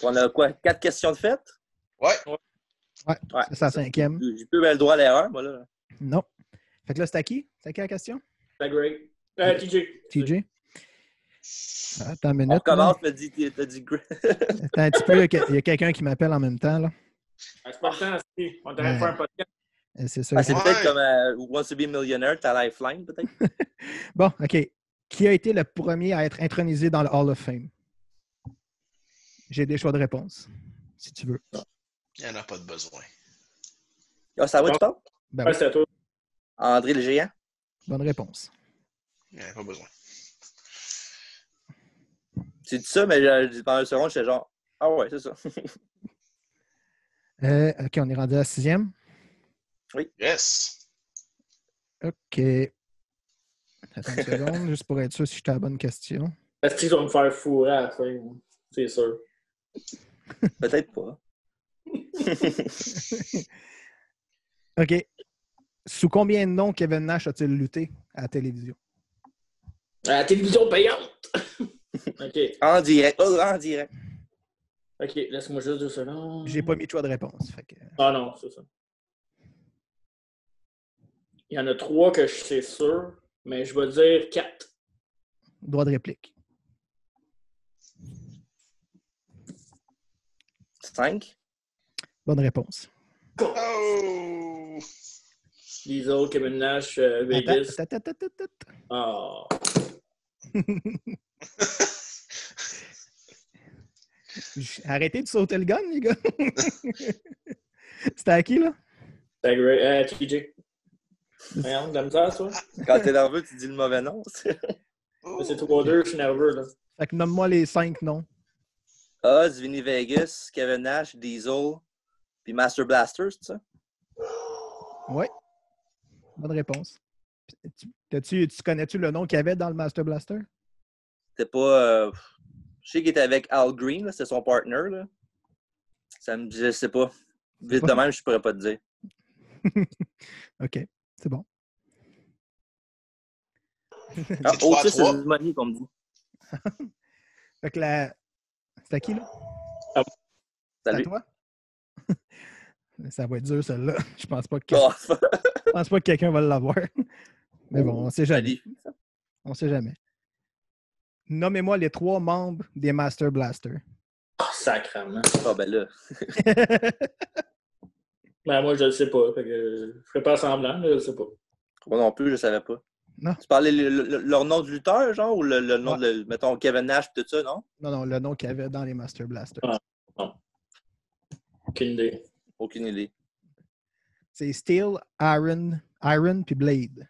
On a quoi? 4 questions de fête? Ouais. Ouais. C'est sa 5e. J'ai plus le droit à l'erreur, moi, là. Non. Fait que là, c'est à qui? C'est à qui la question? C'est great. TJ. TJ? Attends une On minute. recommence, t'as dit great. Attends un petit peu. Il y a quelqu'un qui m'appelle en même temps. Là. C'est pas le temps, si. On t'aurait fait un podcast. C'est ça. Ah, c'est Ouais. peut-être comme Wants to be Millionaire, ta lifeline, peut-être? Bon, OK. Qui a été le premier à être intronisé dans le Hall of Fame? J'ai des choix de réponse, si tu veux. Il n'y en a pas de besoin. Ah, c'est à moi que tu parles? Ben Ouais, oui, c'est à toi. André le Géant? bonne réponse. Il n'y en a pas besoin. Tu dis ça, mais pendant une seconde, j'étais genre, ah ouais, c'est ça. OK, on est rendu à la 6e. Yes! OK. Attends une seconde, juste pour être sûr si j'étais à la bonne question. Est-ce qu'ils vont me faire fourrer à la fin? C'est sûr. Peut-être pas. OK. Sous combien de noms Kevin Nash a-t-il lutté à la télévision? À la télévision payante! OK. En direct. Oh, en direct. OK, laisse-moi juste 2 secondes. J'ai pas mis de choix de réponse. Fait que... Ah non, c'est ça. Il y en a 3 que je sais sûr, mais je vais dire 4. Droit de réplique. 5. Bonne réponse. Oh! Diesel, Kevin Nash, Attends, Vegas. attends. Ah. Arrêtez de sauter le gun, les gars. C'était à qui, là? TJ. Regarde, de la misère, ça. Quand t'es nerveux, tu dis le mauvais nom. C'est 3-2, je suis nerveux, là. Fait que nomme-moi les 5 noms. Oz, Vinny Vegas, Kevin Nash, Diesel, puis Master Blaster, c'est ça? Oui. Bonne réponse. Tu connais-tu le nom qu'il y avait dans le Master Blaster? C'était pas. Je sais qu'il était avec Al Green, là, c'était son partner. Là. Je sais pas. Vite de même, je pourrais pas te dire. OK, c'est bon. Ah, C'est Otis 3-3. is money, qu'on me dit. Fait que la... C'est à qui, là? C'est à Salut. toi? Ça va être dur, celle-là. Je pense pas que, Oh, je pense pas que quelqu'un va l'avoir. Mais bon, on sait jamais. salut. On sait jamais. Nommez-moi les 3 membres des Master Blaster. Oh, sacrement. Ah, ben là. Ben, moi, je le sais pas. Fait que je ferai pas semblant, mais je le sais pas. Moi non plus, je savais pas. Non. Tu parlais leur nom de lutteur, genre, ou le nom de, mettons, Kevin Nash, tout ça, non? Non, le nom qu'il y avait dans les Master Blaster. Ah. Non. Aucune idée. Aucune idée. C'est Steel, Iron puis Blade.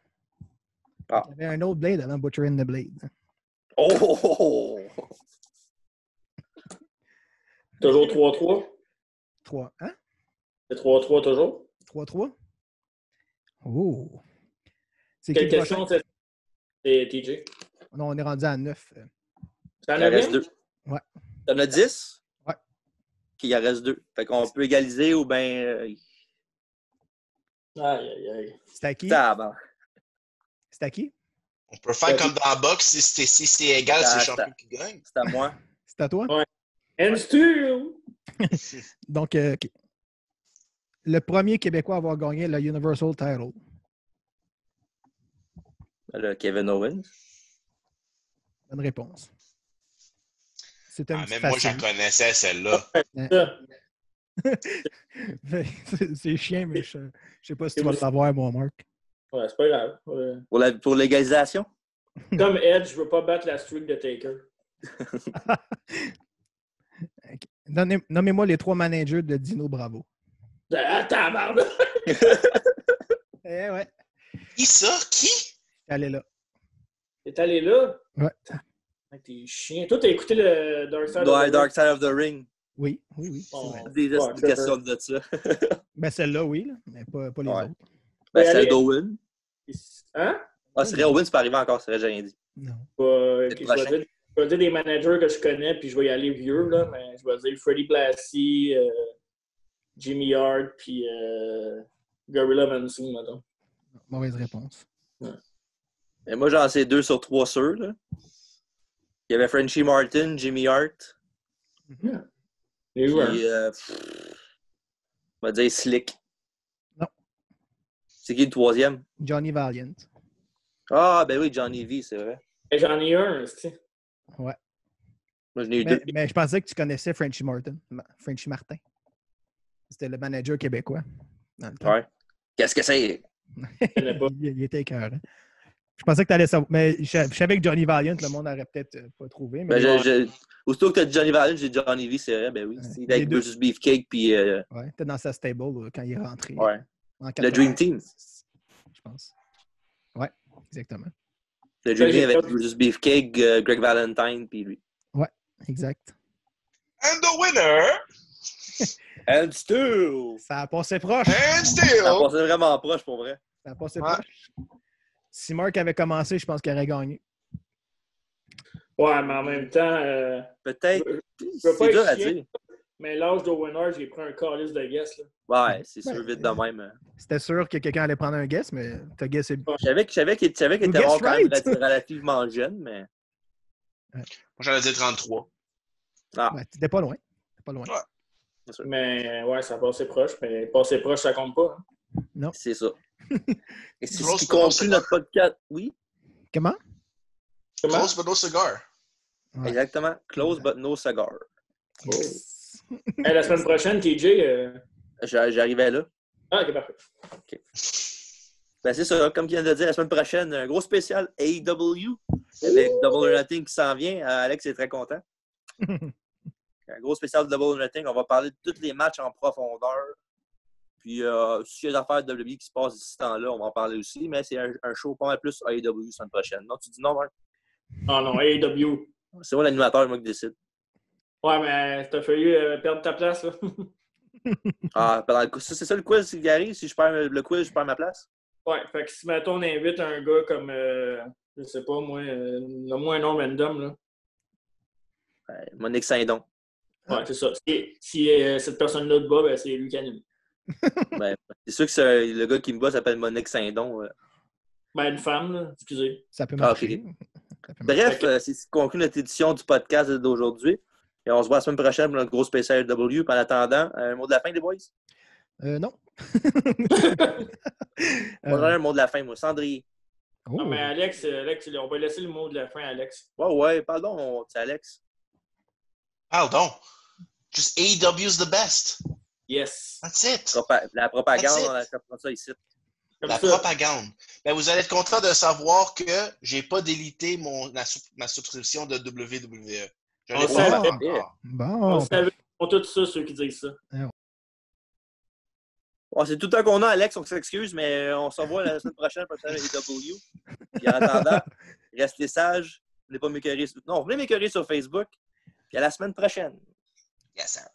Ah. Il y avait un autre Blade avant Butcher and the Blade. Oh! Toujours 3-3? 3. Hein? C'est 3-3 toujours? 3-3? Oh! C'est Quelle qui le question prochain? c'est TJ? Non, on est rendu à 9. T'en Il en as reste bien? 2. Ouais. T'en as 10? Ouais. Il en reste 2. Fait qu'on peut égaliser ou bien. Aïe. C'est à qui? Tabarnak. C'est à qui? On peut faire comme dans la boxe, si c'est égal, c'est le champion qui gagne. C'est à moi. C'est à toi? Ouais. And still! Donc, OK. Le premier Québécois à avoir gagné le Universal Title. Le Kevin Owens. Bonne réponse. C'était une Même petite moi, je la facile. connaissais, celle-là. Ça. C'est chiant, mais je sais pas si tu vas l'avoir, moi, Marc. Ouais, c'est pas grave. Ouais. Pour l'égalisation? Comme Edge, je veux pas battre la streak de Taker. OK. Nommez-moi les 3 managers de Dino Bravo. Ah, tabarnak! Eh ouais, Qui ça? Qui? allez là. T'es allé là? Ouais. Avec tes chiens. Toi, t'as écouté le Dark Side Ouais, of the Dark Side of the Ring. Oui, c'est Oh. vrai. Des Ouais, questions de ça. Ben, celle-là, oui, là, mais pas les Ouais. autres. Ben, Ouais, celle allez. d'Owen. Hein? Ah, c'est vrai, Owen, c'est pas arrivé encore, c'est vrai, j'ai rien dit. Non. Je vais dire des managers que je connais, puis je vais y aller vieux, là, mais je vais dire Freddie Blassie, Jimmy Hart, puis Gorilla Monsoon, mettons. Mauvaise réponse. Et moi, j'en sais 2 sur 3 sûrs. Là. Il y avait Frenchie Martin, Jimmy Hart. Les joueurs. Puis, on va dire Slick. Non. C'est qui le 3e? Johnny Valiant. Ah, ben oui, Johnny V, c'est vrai. Et j'en ai un, tu sais. Ouais. Moi, j'en ai eu 2. Mais je pensais que tu connaissais Frenchie Martin. Frenchie Martin. C'était le manager québécois dans le temps. Ouais. Qu'est-ce que c'est? connais pas. Il était écœurant. Je pensais que tu allais savoir. Mais je savais que Johnny Valiant, le monde n'aurait peut-être pas trouvé. Mais Aussitôt que tu as Johnny Valiant, j'ai Johnny V, c'est vrai. Ben oui. C'est avec versus Beefcake. Puis, ouais, t'es dans sa stable quand il est rentré. Ouais. En Le Dream Team. Je pense. Ouais, exactement. Le Dream Team avec versus Beefcake, Greg Valentine, puis lui. Ouais, exact. And the winner! And still! Ça a passé proche. And still! Ça a passé vraiment proche, pour vrai. Ça a passé proche. Si Mark avait commencé, je pense qu'il aurait gagné. Ouais, mais en même temps... Peut-être. Je veux pas C'est dur être à chiant, dire. mais l'âge de winner, j'ai pris un calice de guess. Là. Ouais, c'est sûr, vite de même. C'était sûr que quelqu'un allait prendre un guess, mais t'as guessé. Je savais qu'il était guess quand même right. relativement jeune, mais. Moi, j'allais dire 33. Ah, Ouais, t'étais pas loin. T'étais pas loin. Ouais. Mais ouais, ça a passé proche. Mais passer proche, ça compte pas. Hein. Non. c'est ça. Et c'est ce Close qui but no conclut cigar. notre podcast. Oui, Comment? Comment? Close but no cigar. Ouais. exactement. Close but no cigar. Yes. Hey, la semaine prochaine, TJ... J'arrivais là. Ah, ok, parfait. Ben, c'est ça, comme il vient de dire, la semaine prochaine, un gros spécial AEW avec Double or Nothing qui s'en vient. Alex est très content. Un gros spécial de Double or Nothing. On va parler de tous les matchs en profondeur. Puis, s'il y a des affaires de WWE qui se passent d'ici ce temps-là, on va en parler aussi. Mais c'est un show pas mal plus AEW la semaine prochaine. Non, tu dis non, Marc? Ah non, AEW. C'est moi l'animateur, moi qui décide. Ouais, mais t'as failli perdre ta place, là. Ah, c'est ça le quiz qui arrive? Si je perds le quiz, je perds ma place? Ouais, fait que si, mettons, on invite un gars comme, je sais pas, moi, nomme-moi un nom random, là. Monique Saint-Don. Ouais, c'est ça. Si cette personne-là te bat, ben, c'est lui qui anime. Ben, c'est sûr que le gars qui me bat s'appelle Monique Saint-Don. Ben, une femme, là, excusez. Ça peut marcher. Ok. Ça peut marcher. Bref, c'est ce qui conclut notre édition du podcast d'aujourd'hui. Et on se voit la semaine prochaine pour notre gros spécial W. En attendant, un mot de la fin, les boys? Non. Moi, j'en ai un mot de la fin, moi. Cendrier. Oh. Non, mais Alex, on va laisser le mot de la fin à Alex. Ouais, pardon, c'est Alex. Pardon. Just AEW's the best. Yes. That's it. La propagande, That's it. on a fait ça ici. Comme La ça. propagande. Ben, vous allez être content de savoir que j'ai pas délité ma subscription de WWE. Je On l'ai savait. pas fait encore. Bon. On savait. On tout ça, ceux qui disent ça. Bon, c'est tout le temps qu'on a, Alex, on s'excuse, mais on se revoit la semaine prochaine pour le AEW. Puis en attendant, restez sages. Venez pas m'écœurer. Non, venez m'écœurer sur Facebook. Puis à la semaine prochaine. Yes, sir.